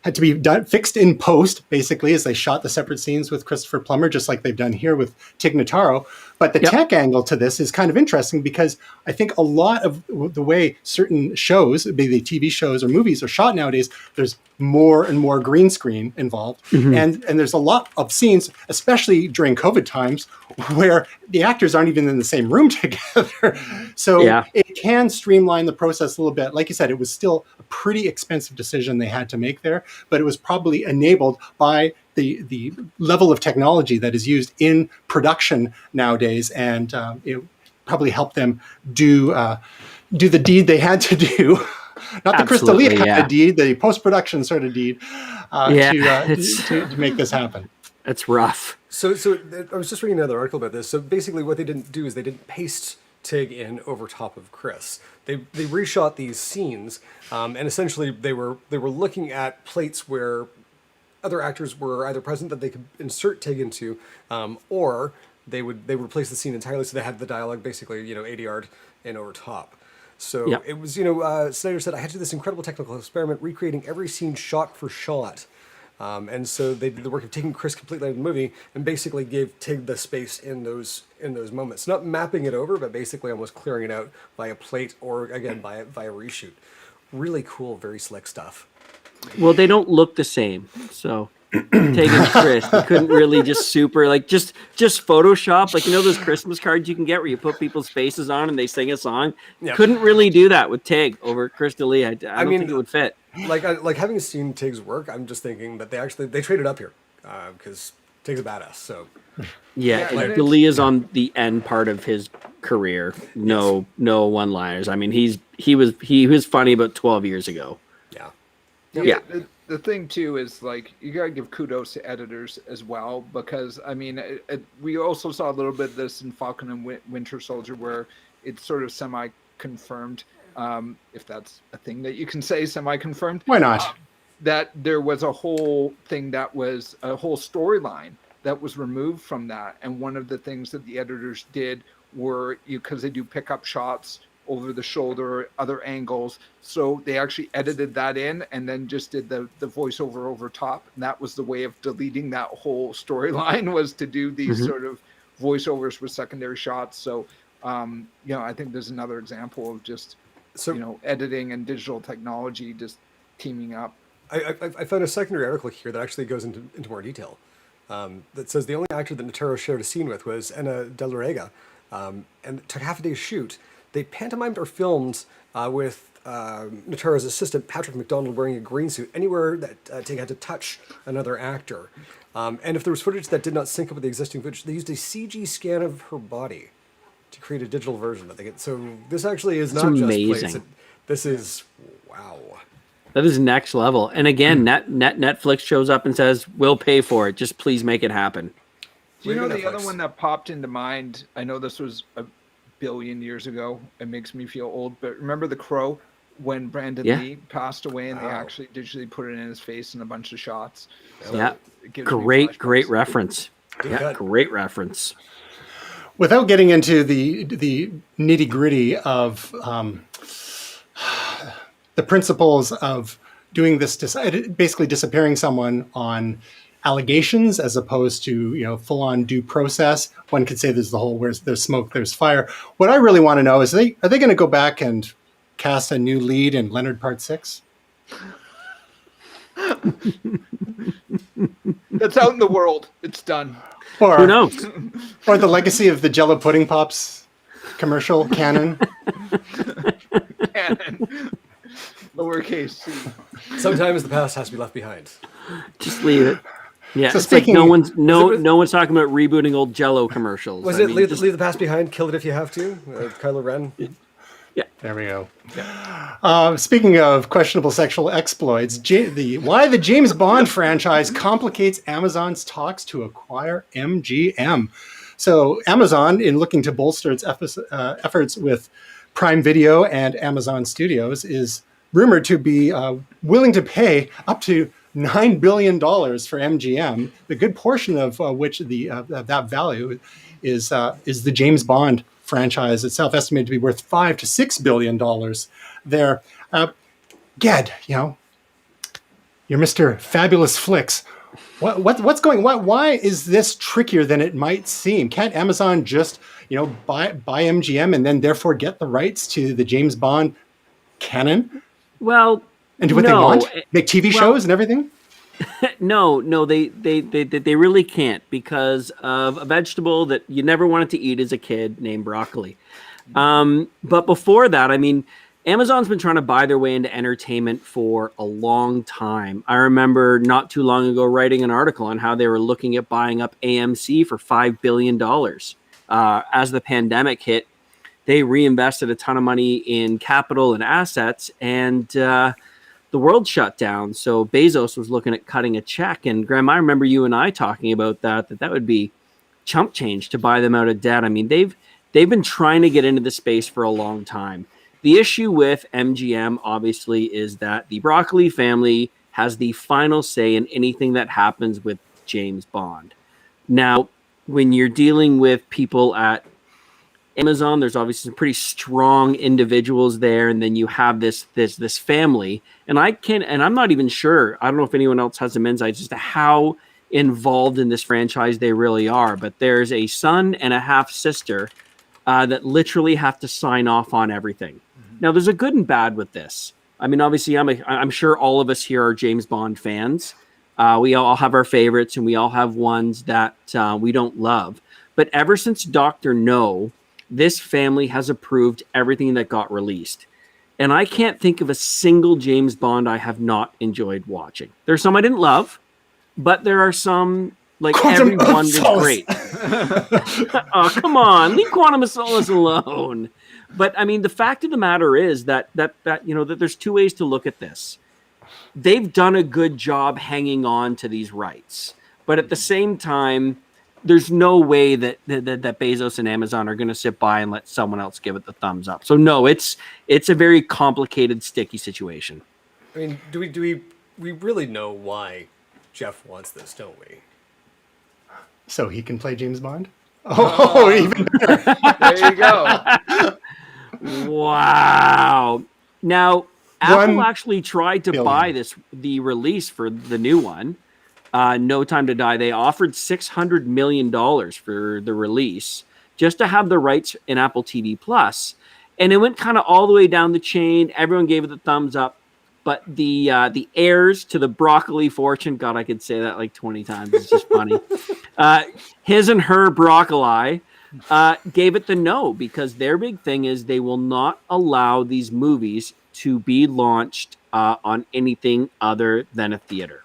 had to be fixed in post, basically, as they shot the separate scenes with Christopher Plummer, just like they've done here with Tig Notaro. But the tech angle to this is kind of interesting because I think a lot of the way certain shows, be they TV shows or movies, are shot nowadays, there's more and more green screen involved. And there's a lot of scenes, especially during COVID times, where the actors aren't even in the same room together. So it can streamline the process a little bit. Like you said, it was still a pretty expensive decision they had to make there, but it was probably enabled by the level of technology that is used in production nowadays, and it probably helped them do the deed they had to do. Not the Crystalia kind of deed, the post-production sort of deed to make this happen. It's rough. So I was just reading another article about this. So basically what they didn't do is they didn't paste Tig in over top of Chris. They reshot these scenes, and essentially they were looking at plates where other actors were either present that they could insert Tig into, or they would replace the scene entirely, so they had the dialogue basically, ADR'd in over top. So it was, Snyder said, I had to do this incredible technical experiment recreating every scene shot for shot. And so they did the work of taking Chris completely out of the movie and basically gave Tig the space in those moments. Not mapping it over, but basically almost clearing it out by a plate or, again, via reshoot. Really cool, very slick stuff. Well, they don't look the same, so Tig and Chris, they couldn't really just just Photoshop, like those Christmas cards you can get where you put people's faces on and they sing a song. Yep. Couldn't really do that with Tig over Crystalia. I don't think it would fit. Like having seen Tig's work, I'm just thinking that they traded up here because Tig's a badass. So Dalia's on the end part of his career. No one-liners. I mean, he was funny about 12 years ago. Yeah. The thing too is you gotta give kudos to editors as well, because I mean we also saw a little bit of this in Falcon and Winter Soldier where it's sort of semi-confirmed, if that's a thing that you can say, semi-confirmed. Why not? That there was a whole thing that was a whole storyline that was removed from that, and one of the things that the editors did were because they do pickup shots over the shoulder, other angles. So they actually edited that in and then just did the voiceover over top. And that was the way of deleting that whole storyline, was to do these sort of voiceovers with secondary shots. So, I think there's another example of just, editing and digital technology just teaming up. I found a secondary article here that actually goes into more detail. That says the only actor that Notaro shared a scene with was Ana de la Rega, and it took half a day's shoot. They pantomimed or filmed with Notaro's assistant, Patrick McDonald, wearing a green suit anywhere that Tig had to touch another actor. And if there was footage that did not sync up with the existing footage, they used a CG scan of her body to create a digital version that they get. So this actually is not amazing. Just plays. This is, wow. That is next level. And again, Netflix shows up and says, we'll pay for it. Just please make it happen. Do you know the other one that popped into mind? I know this was a billion years ago. It makes me feel old, but remember The Crow, when Brandon Lee passed away and they actually digitally put it in his face in a bunch of shots. So great reference. Great reference. Without getting into the nitty gritty of the principles of doing this, basically disappearing someone on allegations as opposed to full on due process. One could say there's the whole where there's smoke, there's fire. What I really want to know is are they going to go back and cast a new lead in Leonard Part 6? That's out in the world. It's done. Or who knows? Or the legacy of the Jell-O Pudding Pops commercial canon. Canon. Lowercase c. Sometimes the past has to be left behind. Just leave it. Yeah, so it's like no one's talking about rebooting old Jell-O commercials. Leave the past behind, kill it if you have to? Kylo Ren? Yeah. There we go. Yeah. Speaking of questionable sexual exploits, why the James Bond franchise complicates Amazon's talks to acquire MGM. So Amazon, in looking to bolster its efforts with Prime Video and Amazon Studios, is rumored to be willing to pay up to $9 billion for MGM, a good portion of which that value is the James Bond franchise itself, estimated to be worth $5 to $6 billion there. Ged, you're Mr. Fabulous Flix. What's going? Why is this trickier than it might seem? Can't Amazon just buy MGM and then therefore get the rights to the James Bond canon Well, and do what they no. want, make TV shows and everything? No, they really can't, because of a vegetable that you never wanted to eat as a kid named broccoli. But before that, I mean, Amazon's been trying to buy their way into entertainment for a long time. I remember not too long ago writing an article on how they were looking at buying up AMC for $5 billion. As the pandemic hit, they reinvested a ton of money in capital and assets, and the world shut down. So Bezos was looking at cutting a check. And Graham, I remember you and I talking about that would be chump change to buy them out of debt. I mean, they've been trying to get into the space for a long time. The issue with MGM, obviously, is that the Broccoli family has the final say in anything that happens with James Bond. Now, when you're dealing with people at Amazon, there's obviously some pretty strong individuals there, and then you have this family. And I'm not even sure. I don't know if anyone else has some insights as to how involved in this franchise they really are. But there's a son and a half sister that literally have to sign off on everything. Now, there's a good and bad with this. I mean, obviously, I'm sure all of us here are James Bond fans. We all have our favorites, and we all have ones that we don't love. But ever since Dr. No, this family has approved everything that got released. And I can't think of a single James Bond I have not enjoyed watching. There's some I didn't love, but there are some, like, everyone is great. Oh, come on. Leave Quantum of Solace alone. But I mean, the fact of the matter is that there's two ways to look at this. They've done a good job hanging on to these rights, but at the same time, there's no way that Bezos and Amazon are going to sit by and let someone else give it the thumbs up. So no, it's a very complicated, sticky situation. I mean, do we really know why Jeff wants this, don't we? So he can play James Bond? Oh, even better. There you go. Wow. Now, Apple actually tried to buy the release for the new one, No Time to Die. They offered $600 million for the release just to have the rights in Apple TV Plus. And it went kind of all the way down the chain. Everyone gave it the thumbs up. But the heirs to the broccoli fortune, God, I could say that like 20 times. It's just funny. His and her broccoli gave it the no, because their big thing is they will not allow these movies to be launched on anything other than a theater.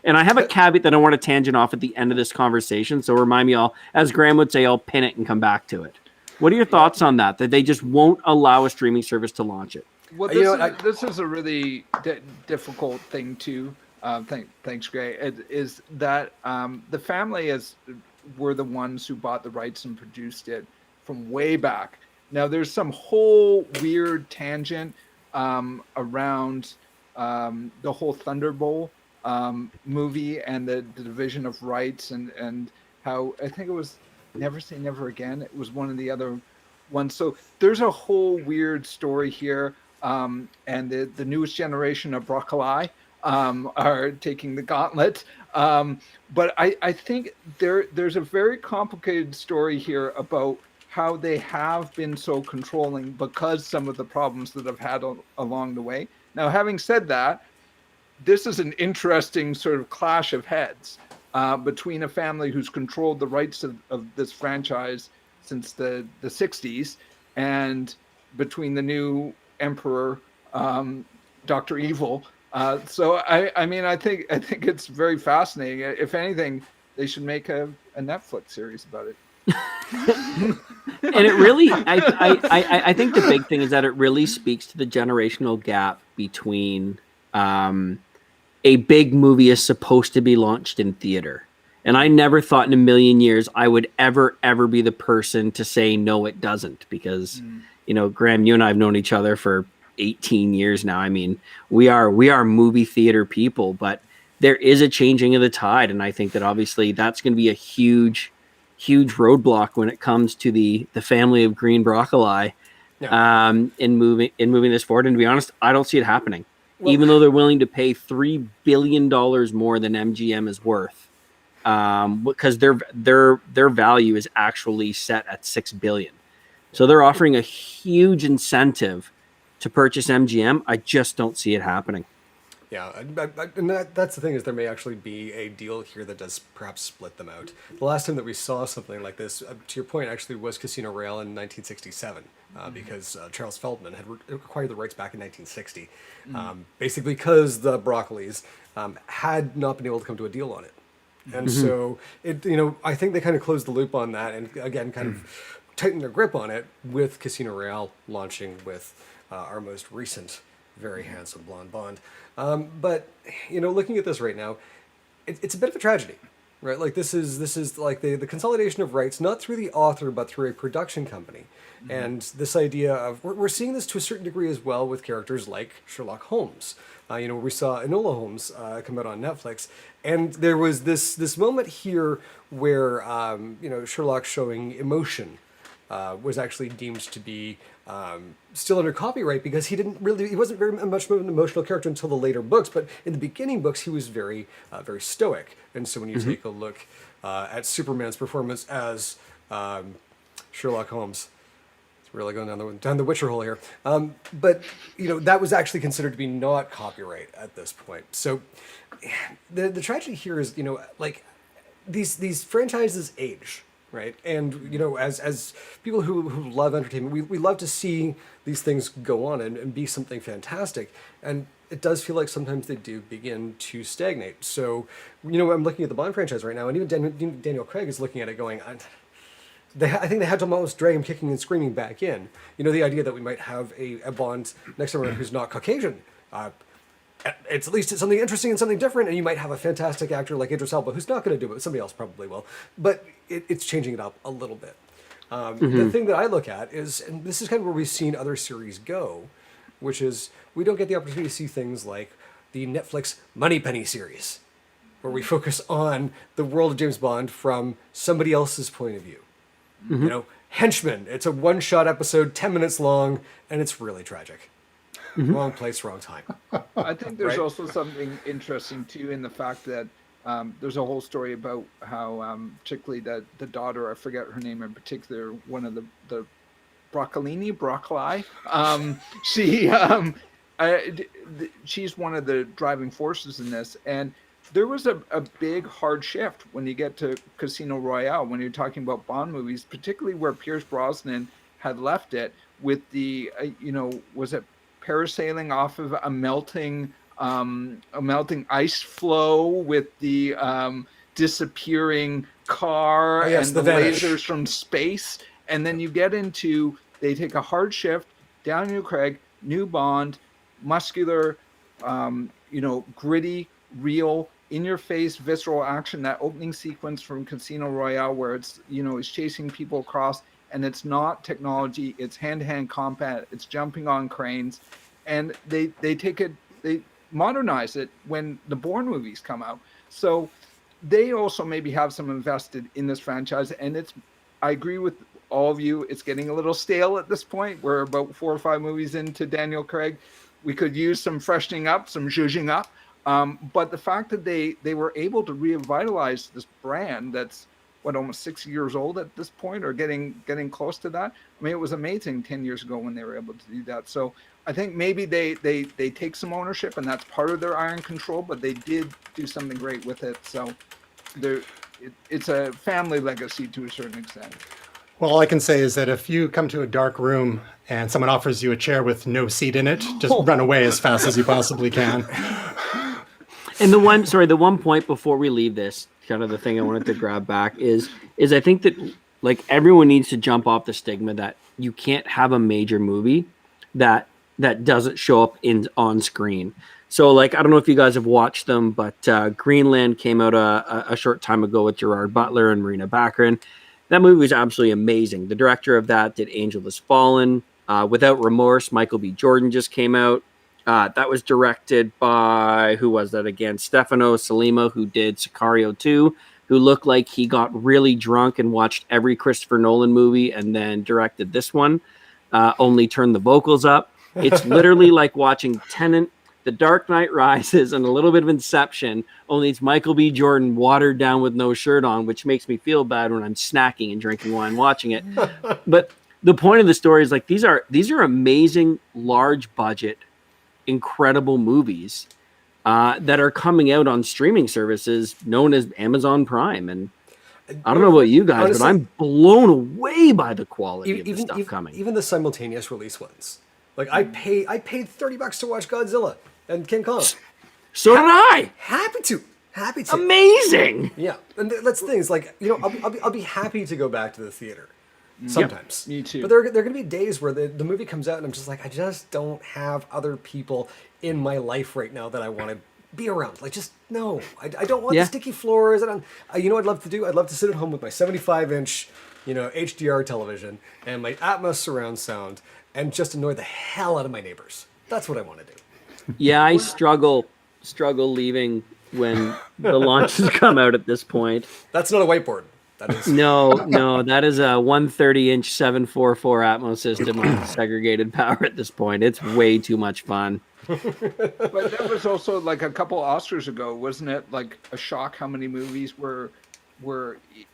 And I have a caveat that I want to tangent off at the end of this conversation. So remind me, as Graham would say, I'll pin it and come back to it. What are your thoughts on that they just won't allow a streaming service to launch it? Well, this is a really difficult thing too. Thanks, Gray. Is that the family were the ones who bought the rights and produced it from way back. Now, there's some whole weird tangent around the whole Thunderbolt movie and the division of rights and how I think it was Never Say Never Again. It was one of the other ones. So there's a whole weird story here. And the newest generation of broccoli are taking the gauntlet. But I think there's a very complicated story here about how they have been so controlling because some of the problems that have had along the way. Now, having said that, this is an interesting sort of clash of heads between a family who's controlled the rights of this franchise since the 60s and between the new Emperor, Dr. Evil. So I mean, I think it's very fascinating. If anything, they should make a Netflix series about it. And it really, I think the big thing is that it really speaks to the generational gap between a big movie is supposed to be launched in theater. And I never thought in a million years I would ever be the person to say, no, it doesn't. Because, Graham, you and I have known each other for 18 years now. I mean, we are movie theater people, but there is a changing of the tide. And I think that obviously that's going to be a huge roadblock when it comes to the family of green broccoli in moving this forward. And to be honest, I don't see it happening. even though they're willing to pay $3 billion more than MGM is worth, because their value is actually set at $6 billion. So they're offering a huge incentive to purchase MGM. I just don't see it happening. Yeah, and that's the thing, is there may actually be a deal here that does perhaps split them out. The last time that we saw something like this, to your point, actually was Casino Royale in 1967, because Charles Feldman had acquired the rights back in 1960, basically because the Broccolis had not been able to come to a deal on it. And so, I think they kind of closed the loop on that, and again, kind of tightened their grip on it with Casino Royale launching with our most recent very handsome blonde Bond. But looking at this right now, it's a bit of a tragedy, right? Like this is like the consolidation of rights, not through the author, but through a production company. And this idea of, we're seeing this to a certain degree as well with characters like Sherlock Holmes. We saw Enola Holmes come out on Netflix, and there was this moment here where Sherlock showing emotion was actually deemed to be still under copyright, because he wasn't very much of an emotional character until the later books, but in the beginning books he was very stoic. And so when you take a look at Superman's performance as Sherlock Holmes, it's really going down the Witcher hole here, but that was actually considered to be not copyright at this point. So the tragedy here is, like these franchises age, right? And as people who love entertainment, we love to see these things go on and be something fantastic. And it does feel like sometimes they do begin to stagnate. So I'm looking at the Bond franchise right now, and even Daniel Craig is looking at it going, I think they had to almost drag him kicking and screaming back in. The idea that we might have a Bond next time around who's not Caucasian. At least it's something interesting and something different, and you might have a fantastic actor like Idris Elba who's not going to do it. Somebody else probably will, but it's changing it up a little bit. The thing that I look at is, and this is kind of where we've seen other series go, which is we don't get the opportunity to see things like the Netflix Moneypenny series, where we focus on the world of James Bond from somebody else's point of view. Henchman, it's a one-shot episode, 10 minutes long, and it's really tragic. Wrong place, wrong time. I think there's Right? also something interesting too in the fact that there's a whole story about how particularly the daughter, I forget her name in particular, one of the Broccoli, she's one of the driving forces in this, and there was a big hard shift when you get to Casino Royale, when you're talking about Bond movies, particularly where Pierce Brosnan had left it with the was it parasailing off of a melting ice flow with the disappearing car and the lasers from space. And then you get into, they take a hard shift, Daniel Craig, new Bond, muscular, gritty, real, in-your-face, visceral action. That opening sequence from Casino Royale where it's, he's chasing people across, and it's not technology, it's hand-to-hand combat, it's jumping on cranes, and they modernize it when the Bourne movies come out. So they also maybe have some invested in this franchise, and I agree with all of you, it's getting a little stale at this point. We're about 4 or 5 movies into Daniel Craig. We could use some freshening up, some zhuzhing up. But the fact that they were able to revitalize this brand that's almost 6 years old at this point, or getting close to that. I mean, it was amazing 10 years ago when they were able to do that. So I think maybe they take some ownership, and that's part of their iron control, but they did do something great with it. So it's a family legacy to a certain extent. Well, all I can say is that if you come to a dark room and someone offers you a chair with no seat in it, just run away as fast as you possibly can. And the one point before we leave this, kind of the thing I wanted to grab back is I think that like everyone needs to jump off the stigma that you can't have a major movie that doesn't show up on screen. So like, I don't know if you guys have watched them, but Greenland came out a short time ago with Gerard Butler and Marina Baccarin. That movie was absolutely amazing. The director of that did Angel Has Fallen. Without Remorse, Michael B. Jordan just came out. That was directed by, who was that again? Stefano Salima, who did Sicario 2, who looked like he got really drunk and watched every Christopher Nolan movie and then directed this one, only turned the vocals up. It's literally like watching Tenet The Dark Knight Rises and a little bit of Inception, only it's Michael B. Jordan watered down with no shirt on, which makes me feel bad when I'm snacking and drinking wine watching it. But the point of the story is like these are amazing, large budget, incredible movies that are coming out on streaming services known as Amazon Prime. And I don't know about you guys, honestly, but I'm blown away by the quality of the stuff coming. Even the simultaneous release ones. Like I paid $30 to watch Godzilla and King Kong. So did I. Happy to. Amazing. Yeah, and that's the thing. Is like, you know, I'll be happy to go back to the theater sometimes. Me too. But there are going to be days where the movie comes out and I'm just like, I just don't have other people in my life right now that I want to be around. Like, just no. I don't want the sticky floors. And you know what I'd love to do? I'd love to sit at home with my 75-inch, you know, HDR television and my Atmos surround sound and just annoy the hell out of my neighbors. That's what I want to do. Yeah, I struggle leaving when the launches come out at this point. That's not a whiteboard. That is No, that is a 130-inch 744 Atmos system on segregated power at this point. It's way too much fun. But that was also like a couple Oscars ago, wasn't it? Like a shock how many movies were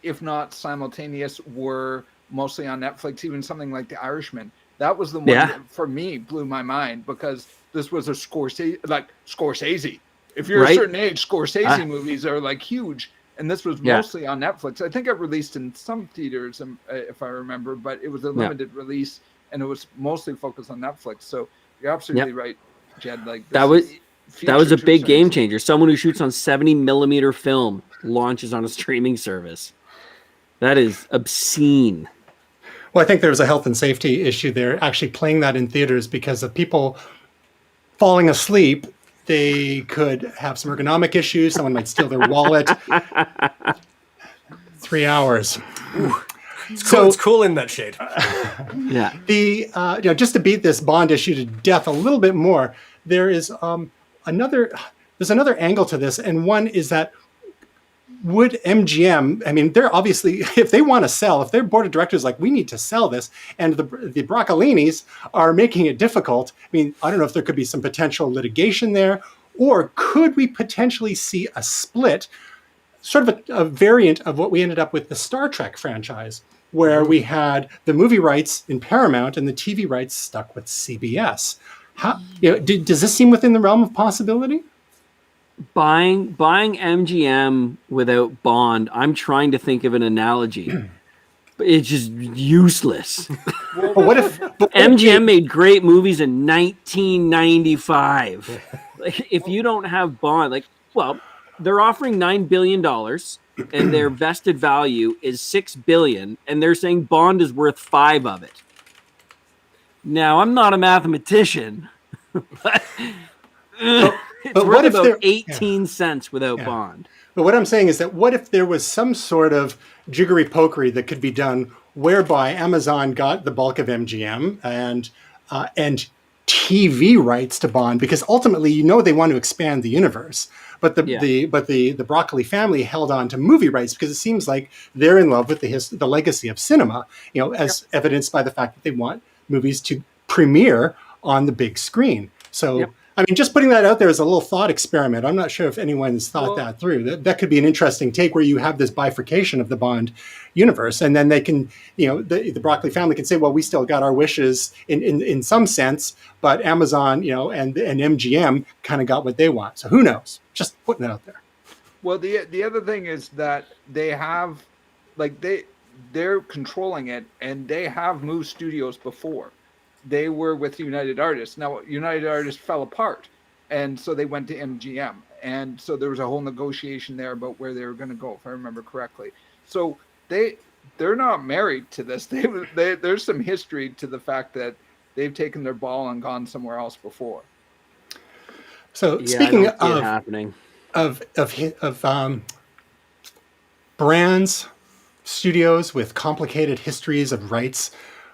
if not simultaneous, were mostly on Netflix. Even something like The Irishman. That was the one that for me blew my mind because this was a Scorsese. If you're a certain age, Scorsese movies are like huge. And this was mostly on Netflix. I think it released in some theaters, if I remember, but it was a limited release and it was mostly focused on Netflix. So you're absolutely right, Jed. Like that was a big game changer. Someone who shoots on 70 millimeter film launches on a streaming service. That is obscene. Well, I think there was a health and safety issue there, actually playing that in theaters because of people falling asleep. They could have some ergonomic issues. Someone might steal their wallet. 3 hours. It's cool in that shade. Yeah. Just to beat this Bond issue to death a little bit more, there is another angle to this, and one is that would MGM, I mean, they're obviously, if they want to sell, if their board of directors like, we need to sell this, and the Broccolinis are making it difficult, I mean, I don't know if there could be some potential litigation there, or could we potentially see a split, sort of a variant of what we ended up with the Star Trek franchise, where we had the movie rights in Paramount and the TV rights stuck with CBS. Does this seem within the realm of possibility? Buying MGM without Bond, I'm trying to think of an analogy, but it's just useless. But what if MGM made great movies in 1995? Like, if you don't have Bond, they're offering $9 billion and their vested value is $6 billion, and they're saying Bond is worth 5 of it. Now, I'm not a mathematician, but it's worth about 18 cents without Bond. But what I'm saying is that what if there was some sort of jiggery pokery that could be done whereby Amazon got the bulk of MGM and TV rights to Bond, because ultimately, they want to expand the universe. But the Broccoli family held on to movie rights because it seems like they're in love with the legacy of cinema, as evidenced by the fact that they want movies to premiere on the big screen. So, I mean, just putting that out there as a little thought experiment. I'm not sure if anyone's thought that through. That could be an interesting take where you have this bifurcation of the Bond universe, and then they can, the Broccoli family can say, well, we still got our wishes in some sense, but Amazon, and MGM kind of got what they want. So who knows? Just putting it out there. Well, the other thing is that they have, they're controlling it, and they have moved studios before. They were with United Artists. Now, United Artists fell apart, and so they went to MGM. And so there was a whole negotiation there about where they were going to go, if I remember correctly. So they're not married to this. There's some history to the fact that they've taken their ball and gone somewhere else before. So speaking of brands, studios with complicated histories of rights,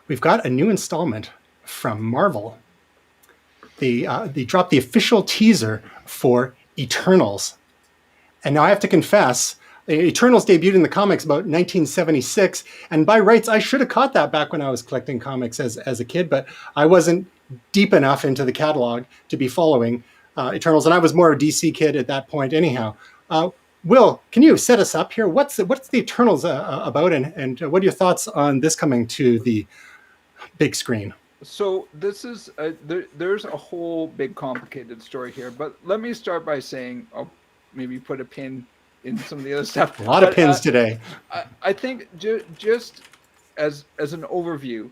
we've got a new installment from Marvel. They dropped the official teaser for Eternals. And now I have to confess, Eternals debuted in the comics about 1976. And by rights, I should have caught that back when I was collecting comics as a kid, but I wasn't deep enough into the catalog to be following Eternals, and I was more a DC kid at that point anyhow. Will, can you set us up here? What's the Eternals about, and what are your thoughts on this coming to the big screen? So this is there's a whole big complicated story here, but let me start by saying I'll maybe put a pin in some of the other stuff. A lot of pins today. I think just as an overview,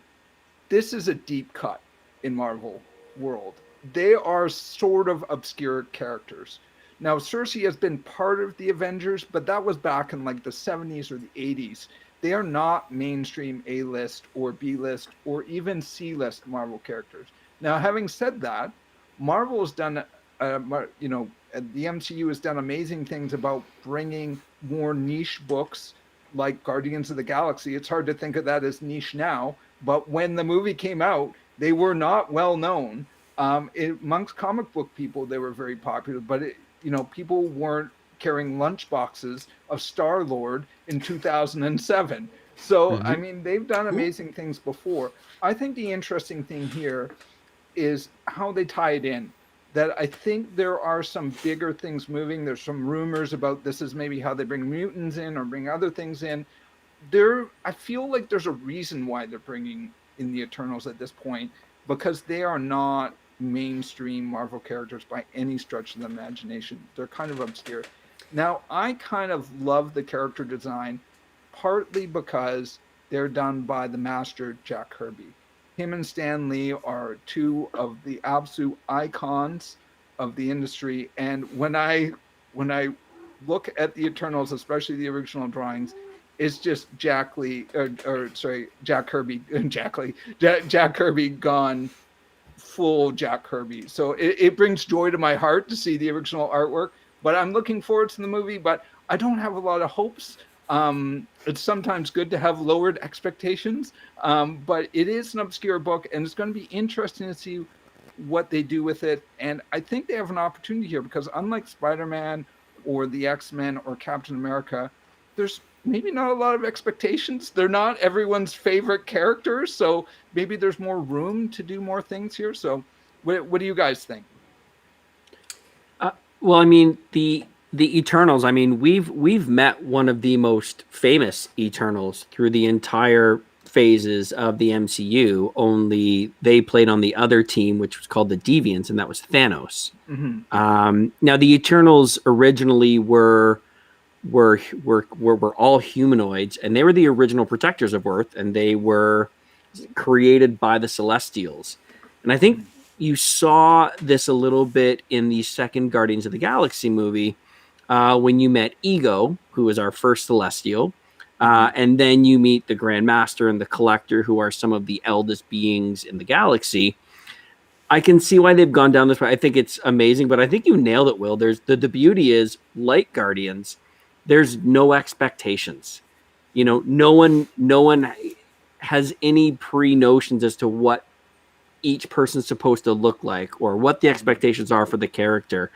this is a deep cut in Marvel world. They are sort of obscure characters. Now, Cersei has been part of the Avengers, but that was back in like the 70s or the 80s. They are not mainstream A-list or B-list or even C-list Marvel characters. Now, having said that, Marvel has done, the MCU has done amazing things about bringing more niche books like Guardians of the Galaxy. It's hard to think of that as niche now, but when the movie came out, they were not well known. Amongst comic book people, they were very popular, but people weren't carrying lunch boxes of Star-Lord in 2007. So, I mean, they've done amazing things before. I think the interesting thing here is how they tie it in. That I think there are some bigger things moving. There's some rumors about this is maybe how they bring mutants in or bring other things in. I feel like there's a reason why they're bringing in the Eternals at this point, because they are not mainstream Marvel characters by any stretch of the imagination. They're kind of obscure. Now, I kind of love the character design, partly because they're done by the master Jack Kirby. Him and Stan Lee are two of the absolute icons of the industry. And when I look at the Eternals, especially the original drawings, it's just Jack Kirby, Jack Kirby gone full Jack Kirby. So it brings joy to my heart to see the original artwork, but I'm looking forward to the movie, but I don't have a lot of hopes. It's sometimes good to have lowered expectations, but it is an obscure book, and it's going to be interesting to see what they do with it. And I think they have an opportunity here, because unlike Spider-Man or the X-Men or Captain America, there's maybe not a lot of expectations. They're not everyone's favorite characters, so maybe there's more room to do more things here. So what do you guys think? Well, I mean, the Eternals, I mean, we've met one of the most famous Eternals through the entire phases of the MCU, only they played on the other team, which was called the Deviants, and that was Thanos. Now, the Eternals originally were all humanoids, and they were the original protectors of Earth, and they were created by the Celestials. And I think you saw this a little bit in the second Guardians of the Galaxy movie, when you met Ego, who was our first Celestial, and then you meet the Grand Master and the Collector, who are some of the eldest beings in the galaxy. I can see why they've gone down this way. I think it's amazing, but I think you nailed it, Will. The beauty is, like Guardians, there's no expectations. No one has any pre-notions as to what each person's supposed to look like or what the expectations are for the character.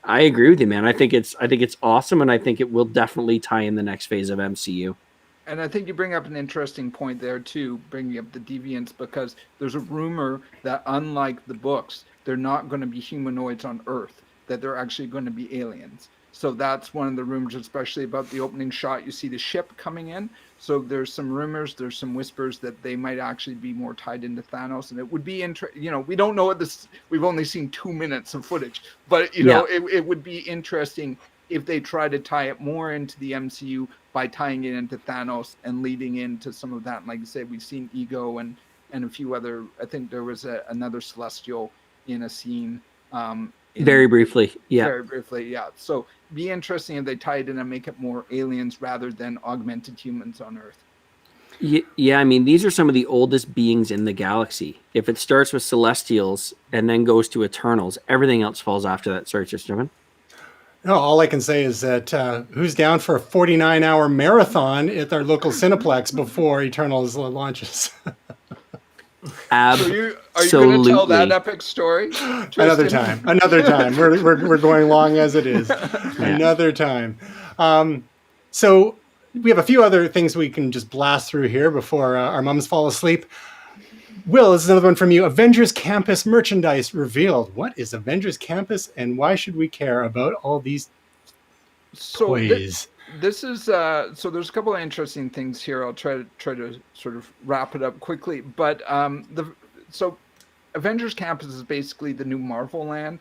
I agree with you, man. I think it's awesome, and I think it will definitely tie in the next phase of MCU. And I think you bring up an interesting point there too, bringing up the Deviants, because there's a rumor that unlike the books, they're not going to be humanoids on Earth, that they're actually going to be aliens. So that's one of the rumors, especially about the opening shot. You see the ship coming in. So there's some rumors, there's some whispers that they might actually be more tied into Thanos. And it would be interesting. We don't know what this, we've only seen 2 minutes of footage, but it would be interesting if they try to tie it more into the MCU by tying it into Thanos and leading into some of that. And like I said, we've seen Ego and a few other, I think there was another Celestial in a scene. Very briefly, yeah. Very briefly, yeah. So be interesting if they tie it in and make it more aliens rather than augmented humans on Earth. Yeah, I mean, these are some of the oldest beings in the galaxy. If it starts with Celestials and then goes to Eternals, everything else falls after that. Sorry, Tristan. No, all I can say is that who's down for a 49-hour marathon at our local Cineplex before Eternals launches? Absolutely. Are you going to tell that epic story, Tristan? Another time. We're going long as it is. Another time. So we have a few other things we can just blast through here before our mums fall asleep. Will, this is another one from you. Avengers Campus merchandise revealed. What is Avengers Campus, and why should we care about all these So toys? this is so there's a couple of interesting things here. I'll try to sort of wrap it up quickly. But so Avengers Campus is basically the new Marvel land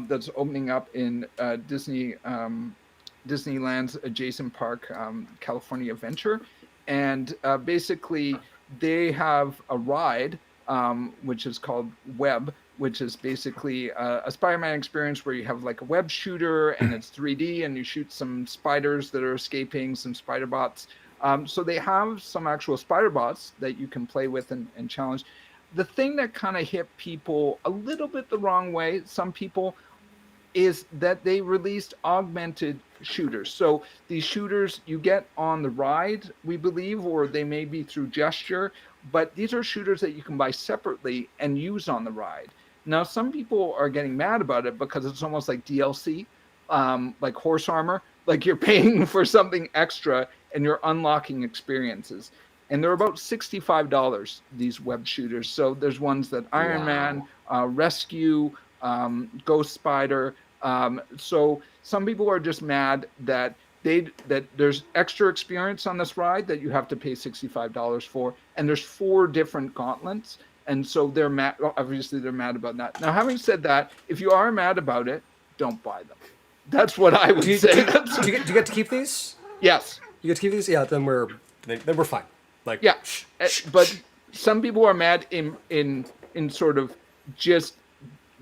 that's opening up in Disneyland's adjacent park, California Adventure, and basically they have a ride which is called Web, which is basically a Spider-Man experience where you have like a web shooter and it's 3D and you shoot some spiders that are escaping, some spider bots. So they have some actual spider bots that you can play with and challenge. The thing that kind of hit people a little bit the wrong way, some people, is that they released augmented shooters. So these shooters you get on the ride, we believe, or they may be through gesture, but these are shooters that you can buy separately and use on the ride. Now, some people are getting mad about it because it's almost like DLC, like horse armor, like you're paying for something extra and you're unlocking experiences. And they're about $65, these web shooters. So there's ones that Iron Man, Rescue, Ghost Spider. So some people are just mad that there's extra experience on this ride that you have to pay $65 for, and there's 4 different gauntlets, and so they're mad. Obviously, they're mad about that. Now, having said that, if you are mad about it, don't buy them. That's what I would say. Do you get to keep these? Yes. You get to keep these? Yeah, then we're fine. Like, yeah, but some people are mad in sort of just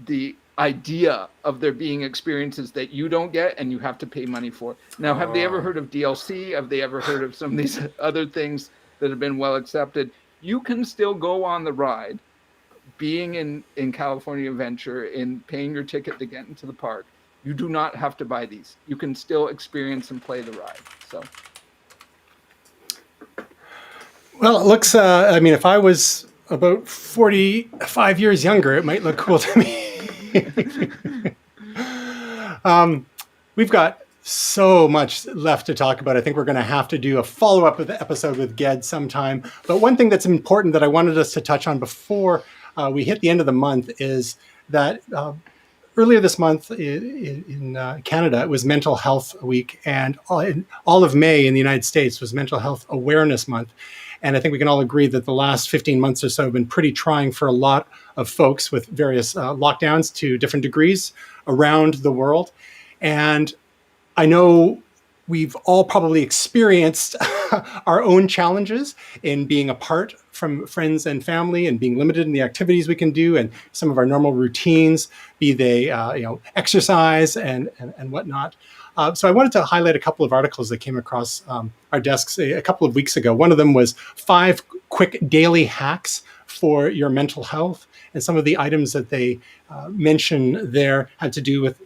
the idea of there being experiences that you don't get and you have to pay money for. Now, have they ever heard of DLC? Have they ever heard of some of these other things that have been well accepted? You can still go on the ride, being in California Adventure, in paying your ticket to get into the park. You do not have to buy these. You can still experience and play the ride. So. Well, it looks, I mean, if I was about 45 years younger, it might look cool to me. We've got so much left to talk about. I think we're going to have to do a follow-up episode with Ged sometime. But one thing that's important that I wanted us to touch on before we hit the end of the month is that earlier this month in Canada, it was Mental Health Week, and all of May in the United States was Mental Health Awareness Month. And I think we can all agree that the last 15 months or so have been pretty trying for a lot of folks with various lockdowns to different degrees around the world. And I know we've all probably experienced our own challenges in being apart from friends and family and being limited in the activities we can do and some of our normal routines, be they exercise and whatnot. So I wanted to highlight a couple of articles that came across our desks a couple of weeks ago. One of them was 5 quick daily hacks for your mental health. And some of the items that they mention there had to do with,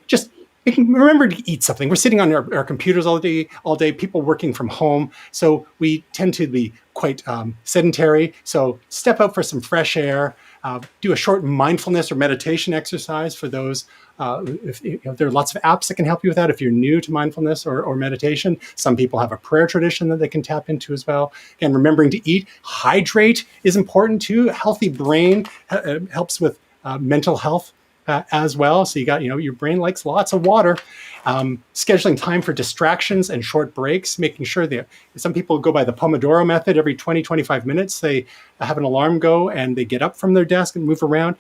just remember to eat something. We're sitting on our computers all day, people working from home. So we tend to be quite sedentary. So step out for some fresh air, do a short mindfulness or meditation exercise for those. If there are lots of apps that can help you with that. If you're new to mindfulness or meditation, some people have a prayer tradition that they can tap into as well. Again, remembering to eat, hydrate is important too. A healthy brain helps with mental health as well. So you got, your brain likes lots of water. Scheduling time for distractions and short breaks, making sure that some people go by the Pomodoro method. Every 20, 25 minutes, they have an alarm go and they get up from their desk and move around.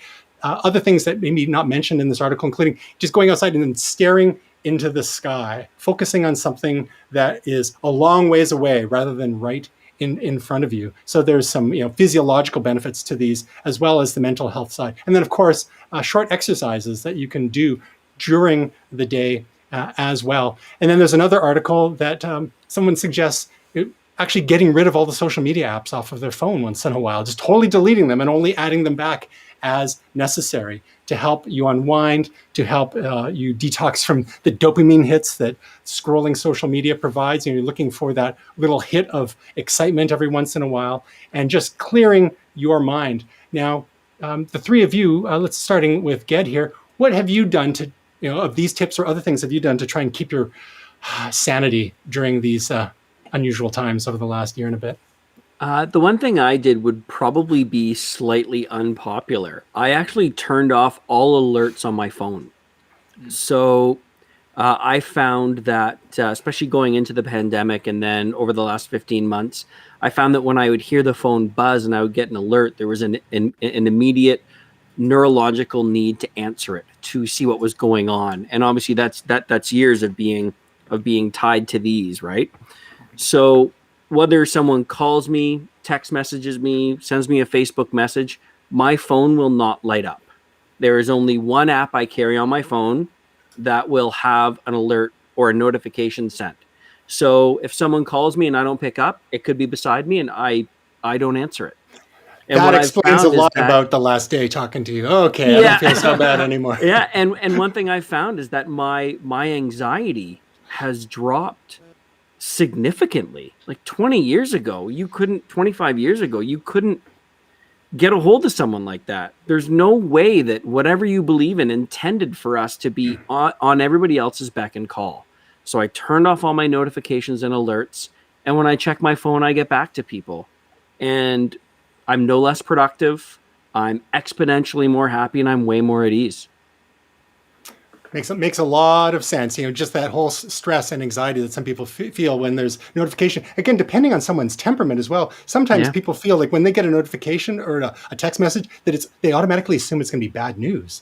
Other things that maybe not mentioned in this article, including just going outside and then staring into the sky, focusing on something that is a long ways away rather than right in front of you. So there's some physiological benefits to these, as well as the mental health side. And then, of course, short exercises that you can do during the day as well. And then there's another article that someone suggests actually getting rid of all the social media apps off of their phone once in a while, just totally deleting them and only adding them back as necessary to help you unwind, to help you detox from the dopamine hits that scrolling social media provides. You're looking for that little hit of excitement every once in a while and just clearing your mind. Now, the three of you, let's starting with Ged here. What have you done to, of these tips or other things have you done to try and keep your sanity during these unusual times over the last year and a bit? The one thing I did would probably be slightly unpopular. I actually turned off all alerts on my phone. So I found that, especially going into the pandemic and then over the last 15 months, I found that when I would hear the phone buzz and I would get an alert, there was an immediate neurological need to answer it, to see what was going on. And obviously that's years of being tied to these, right? So whether someone calls me, text messages me, sends me a Facebook message, my phone will not light up. There is only one app I carry on my phone that will have an alert or a notification sent. So if someone calls me and I don't pick up, it could be beside me and I don't answer it. And that what explains a lot that, about the last day talking to you. Okay, yeah. I don't feel so bad anymore. Yeah, and one thing I found is that my anxiety has dropped significantly. Like 20 years ago, 25 years ago, you couldn't get a hold of someone like that. There's no way that whatever you believe in intended for us to be on everybody else's beck and call. So I turned off all my notifications and alerts. And when I check my phone, I get back to people. And I'm no less productive. I'm exponentially more happy and I'm way more at ease. Makes a lot of sense. Just that whole stress and anxiety that some people feel when there's notification. Again, depending on someone's temperament as well. Sometimes people feel like when they get a notification or a text message that they automatically assume it's going to be bad news.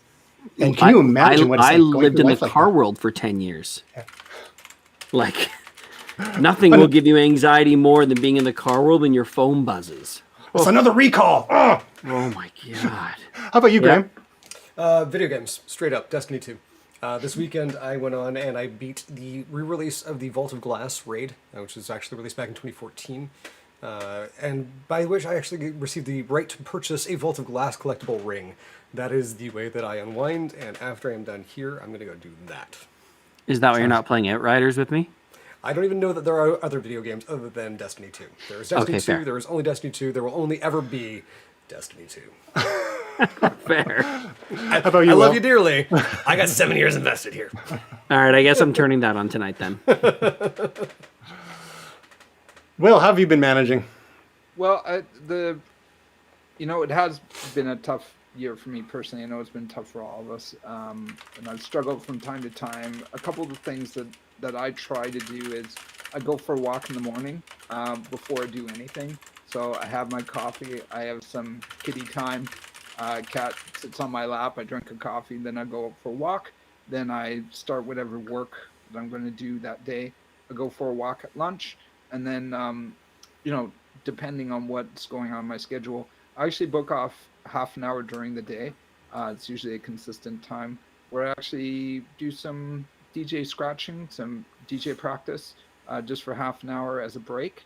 And can you imagine what it's like? I lived in the car world for 10 years. Yeah. Like nothing will give you anxiety more than being in the car world when your phone buzzes. It's another recall. Oh my God. How about you, Graham? Video games, straight up, Destiny 2. This weekend, I went on and I beat the re-release of the Vault of Glass raid, which was actually released back in 2014. And by which I actually received the right to purchase a Vault of Glass collectible ring. That is the way that I unwind, and after I'm done here, I'm going to go do that. Is that why you're not playing Outriders with me? I don't even know that there are other video games other than Destiny 2. There is Destiny 2, fair. There is only Destiny 2, there will only ever be Destiny 2. Fair. How about you, I love you dearly. I got 7 years invested here. All right, I guess I'm turning that on tonight then. Will, how have you been managing? Well, it has been a tough year for me personally. I know it's been tough for all of us, and I've struggled from time to time. A couple of the things that I try to do is I go for a walk in the morning before I do anything. So I have my coffee, I have some kitty time. Cat sits on my lap, I drink a coffee, then I go for a walk. Then I start whatever work that I'm going to do that day. I go for a walk at lunch. And then, depending on what's going on in my schedule, I actually book off half an hour during the day. It's usually a consistent time where I actually do some DJ scratching, some DJ practice, just for half an hour as a break.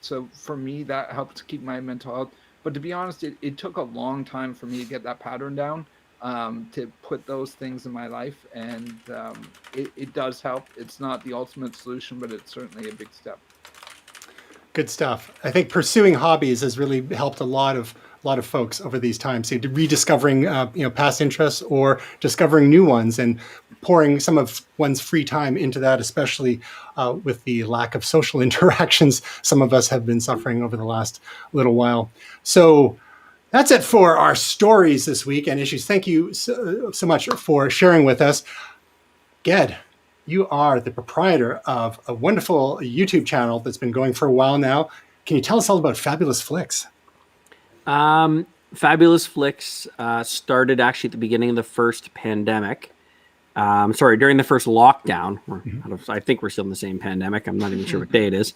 So for me, that helps keep my mental health. But to be honest, it took a long time for me to get that pattern down, to put those things in my life. And it does help. It's not the ultimate solution, but it's certainly a big step. Good stuff. I think pursuing hobbies has really helped a lot of folks over these times. So rediscovering past interests or discovering new ones and pouring some of one's free time into that, especially with the lack of social interactions some of us have been suffering over the last little while. So that's it for our stories this week and issues. Thank you so much for sharing with us. Ged, you are the proprietor of a wonderful YouTube channel that's been going for a while now. Can you tell us all about Fabulous Flix? Fabulous Flix started actually at the beginning of the first pandemic. During the first lockdown. I think we're still in the same pandemic. I'm not even sure what day it is.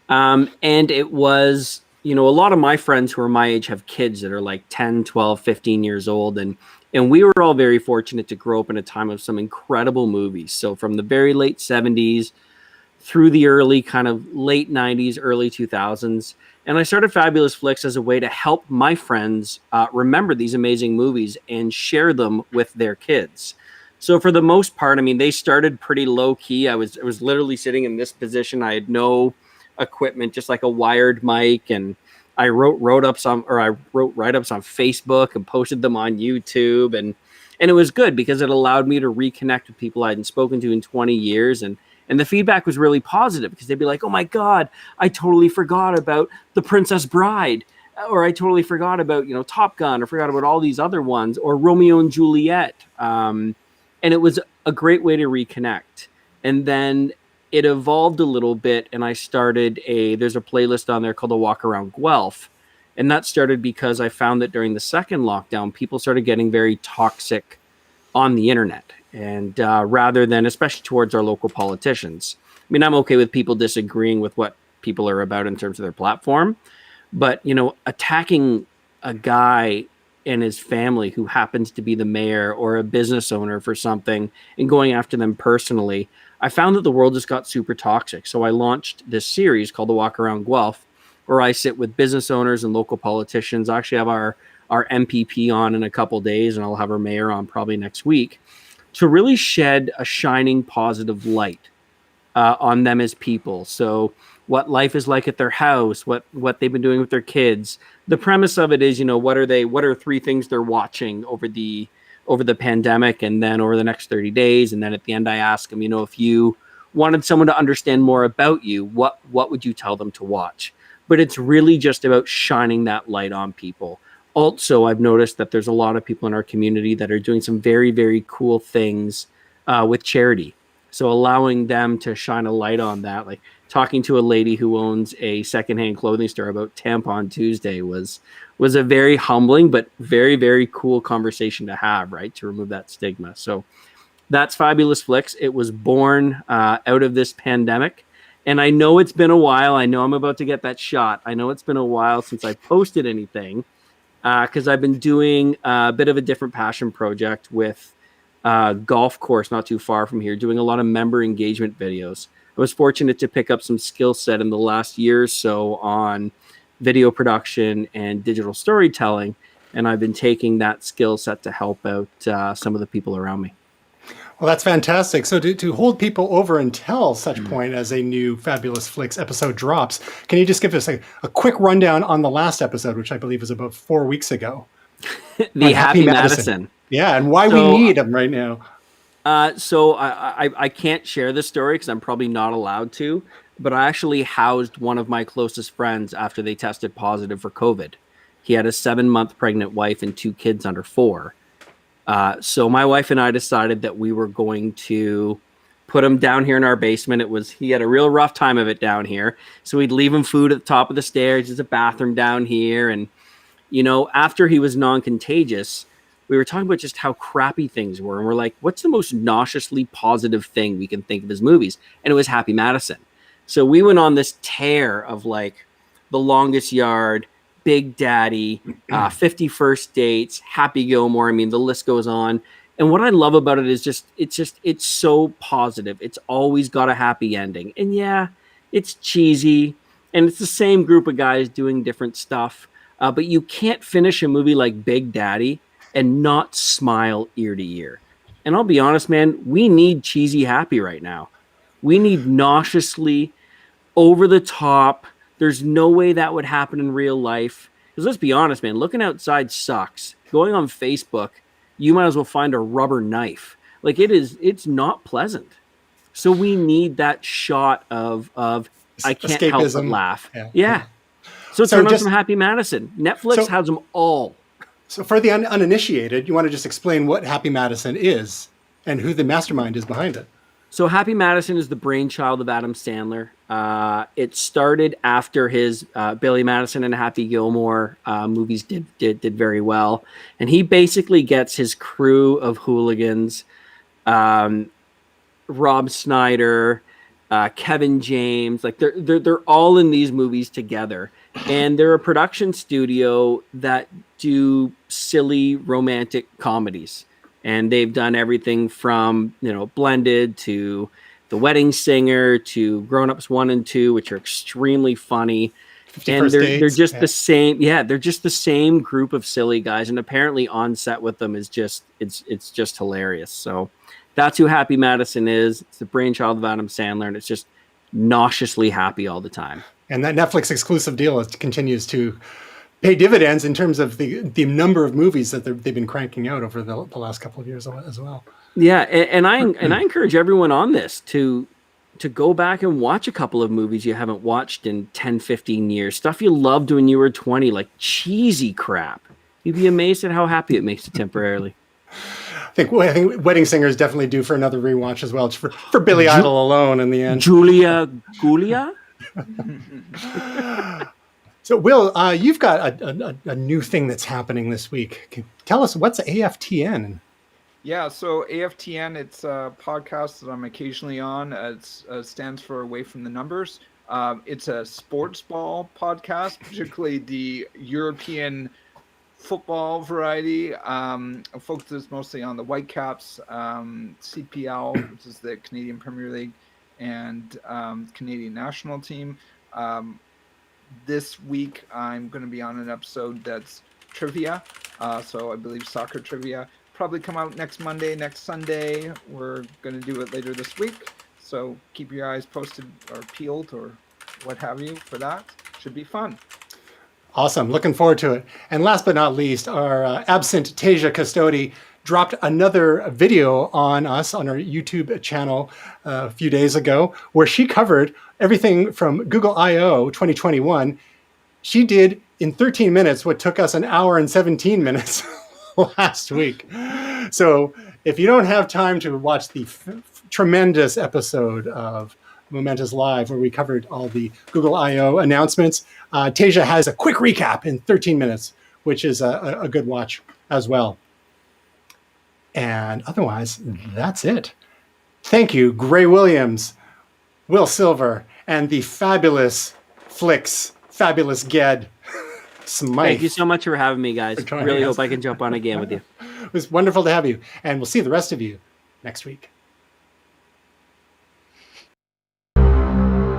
And it was, a lot of my friends who are my age have kids that are like 10, 12, 15 years old. And we were all very fortunate to grow up in a time of some incredible movies. So from the very late 70s through the early kind of late 90s, early 2000s. And I started Fabulous Flix as a way to help my friends remember these amazing movies and share them with their kids. So for the most part, they started pretty low key. I was literally sitting in this position. I had no equipment, just like a wired mic, and I wrote write-ups on Facebook and posted them on YouTube, and it was good because it allowed me to reconnect with people I hadn't spoken to in 20 years and And the feedback was really positive because they'd be like, oh my God, I totally forgot about The Princess Bride. Or I totally forgot about, Top Gun, or forgot about all these other ones, or Romeo and Juliet. And it was a great way to reconnect. And then it evolved a little bit, and I started there's a playlist on there called The Walk Around Guelph. And that started because I found that during the second lockdown, people started getting very toxic on the internet. And rather than, especially towards our local politicians. I mean, I'm okay with people disagreeing with what people are about in terms of their platform. But, attacking a guy and his family who happens to be the mayor or a business owner for something and going after them personally, I found that the world just got super toxic. So I launched this series called The Walk Around Guelph, where I sit with business owners and local politicians. I actually have our MPP on in a couple days, and I'll have our mayor on probably next week, to really shed a shining positive light on them as people. So what life is like at their house, what they've been doing with their kids. The premise of it is, what are 3 things they're watching over the pandemic and then over the next 30 days. And then at the end, I ask them, if you wanted someone to understand more about you, what would you tell them to watch? But it's really just about shining that light on people. Also, I've noticed that there's a lot of people in our community that are doing some very, very cool things with charity. So allowing them to shine a light on that, like talking to a lady who owns a secondhand clothing store about Tampon Tuesday was a very humbling but very, very cool conversation to have, right? To remove that stigma. So that's Fabulous Flix. It was born out of this pandemic. And I know it's been a while. I know I'm about to get that shot. I know it's been a while since I posted anything because I've been doing a bit of a different passion project with golf course not too far from here, doing a lot of member engagement videos. I was fortunate to pick up some skill set in the last year or so on video production and digital storytelling, and I've been taking that skill set to help out some of the people around me. Well, that's fantastic. So to hold people over until such point as a new Fabulous Flix episode drops, can you just give us a quick rundown on the last episode, which I believe was about 4 weeks ago? The Happy Madison. Yeah, and why we need them right now. So I can't share this story because I'm probably not allowed to, but I actually housed one of my closest friends after they tested positive for COVID. He had a 7-month pregnant wife and 2 kids under 4. So my wife and I decided that we were going to put him down here in our basement. He had a real rough time of it down here. So we'd leave him food at the top of the stairs. There's a bathroom down here. And, after he was non-contagious, we were talking about just how crappy things were. And we're like, what's the most nauseously positive thing we can think of as movies? And it was Happy Madison. So we went on this tear of like The Longest Yard, Big Daddy, 50 First Dates, Happy Gilmore. I mean, the list goes on. And what I love about it is it's so positive. It's always got a happy ending. And yeah, it's cheesy. And it's the same group of guys doing different stuff. But you can't finish a movie like Big Daddy and not smile ear to ear. And I'll be honest, man, we need cheesy happy right now. We need nauseously over the top. There's no way that would happen in real life. Because let's be honest, man, looking outside sucks. Going on Facebook, you might as well find a rubber knife. Like it's not pleasant. So we need that shot of I can't help but laugh. Yeah. So turn on some Happy Madison. Netflix has them all. So for the uninitiated, you want to just explain what Happy Madison is and who the mastermind is behind it. So Happy Madison is the brainchild of Adam Sandler. It started after his Billy Madison and Happy Gilmore movies did very well. And he basically gets his crew of hooligans, Rob Snyder, Kevin James, like they're all in these movies together. And they're a production studio that do silly romantic comedies. And they've done everything from, Blended to The Wedding Singer to Grown Ups 1 and 2, which are extremely funny. And they're just the same. Yeah, they're just the same group of silly guys. And apparently on set with them is just it's just hilarious. So that's who Happy Madison is. It's the brainchild of Adam Sandler, and it's just nauseously happy all the time. And that Netflix exclusive deal continues to pay dividends in terms of the number of movies that they've been cranking out over the last couple of years as well. Yeah, and I encourage everyone on this to to go back and watch a couple of movies you haven't watched in 10, 15 years. Stuff you loved when you were 20, like cheesy crap. You'd be amazed at how happy it makes you temporarily. I think Wedding Singer is definitely due for another rewatch as well. It's for Billy Idol alone in the end. Julia Gulia? So, Will, you've got a new thing that's happening this week. Tell us, what's AFTN? Yeah, so AFTN, it's a podcast that I'm occasionally on. It stands for Away from the Numbers. It's a sports ball podcast, particularly the European football variety. Focuses mostly on the Whitecaps, CPL, which is the Canadian Premier League, and Canadian national team. This week, I'm going to be on an episode that's trivia. So I believe soccer trivia. Probably come out next Monday, next Sunday. We're going to do it later this week. So keep your eyes posted or peeled or what have you for that. Should be fun. Awesome. Looking forward to it. And last but not least, our absent Tasia Custodi dropped another video on us on our YouTube channel a few days ago, where she covered everything from Google I/O 2021. She did in 13 minutes what took us an hour and 17 minutes last week. So if you don't have time to watch the tremendous episode of Momentous Live, where we covered all the Google I/O announcements, Tasia has a quick recap in 13 minutes, which is a good watch as well. And otherwise, that's it. Thank you, Gray Williams, Will Silver, and the fabulous Flix, fabulous Ged Smythe. Thank you so much for having me, guys. Really hope I can jump on again with you. It was wonderful to have you. And we'll see the rest of you next week.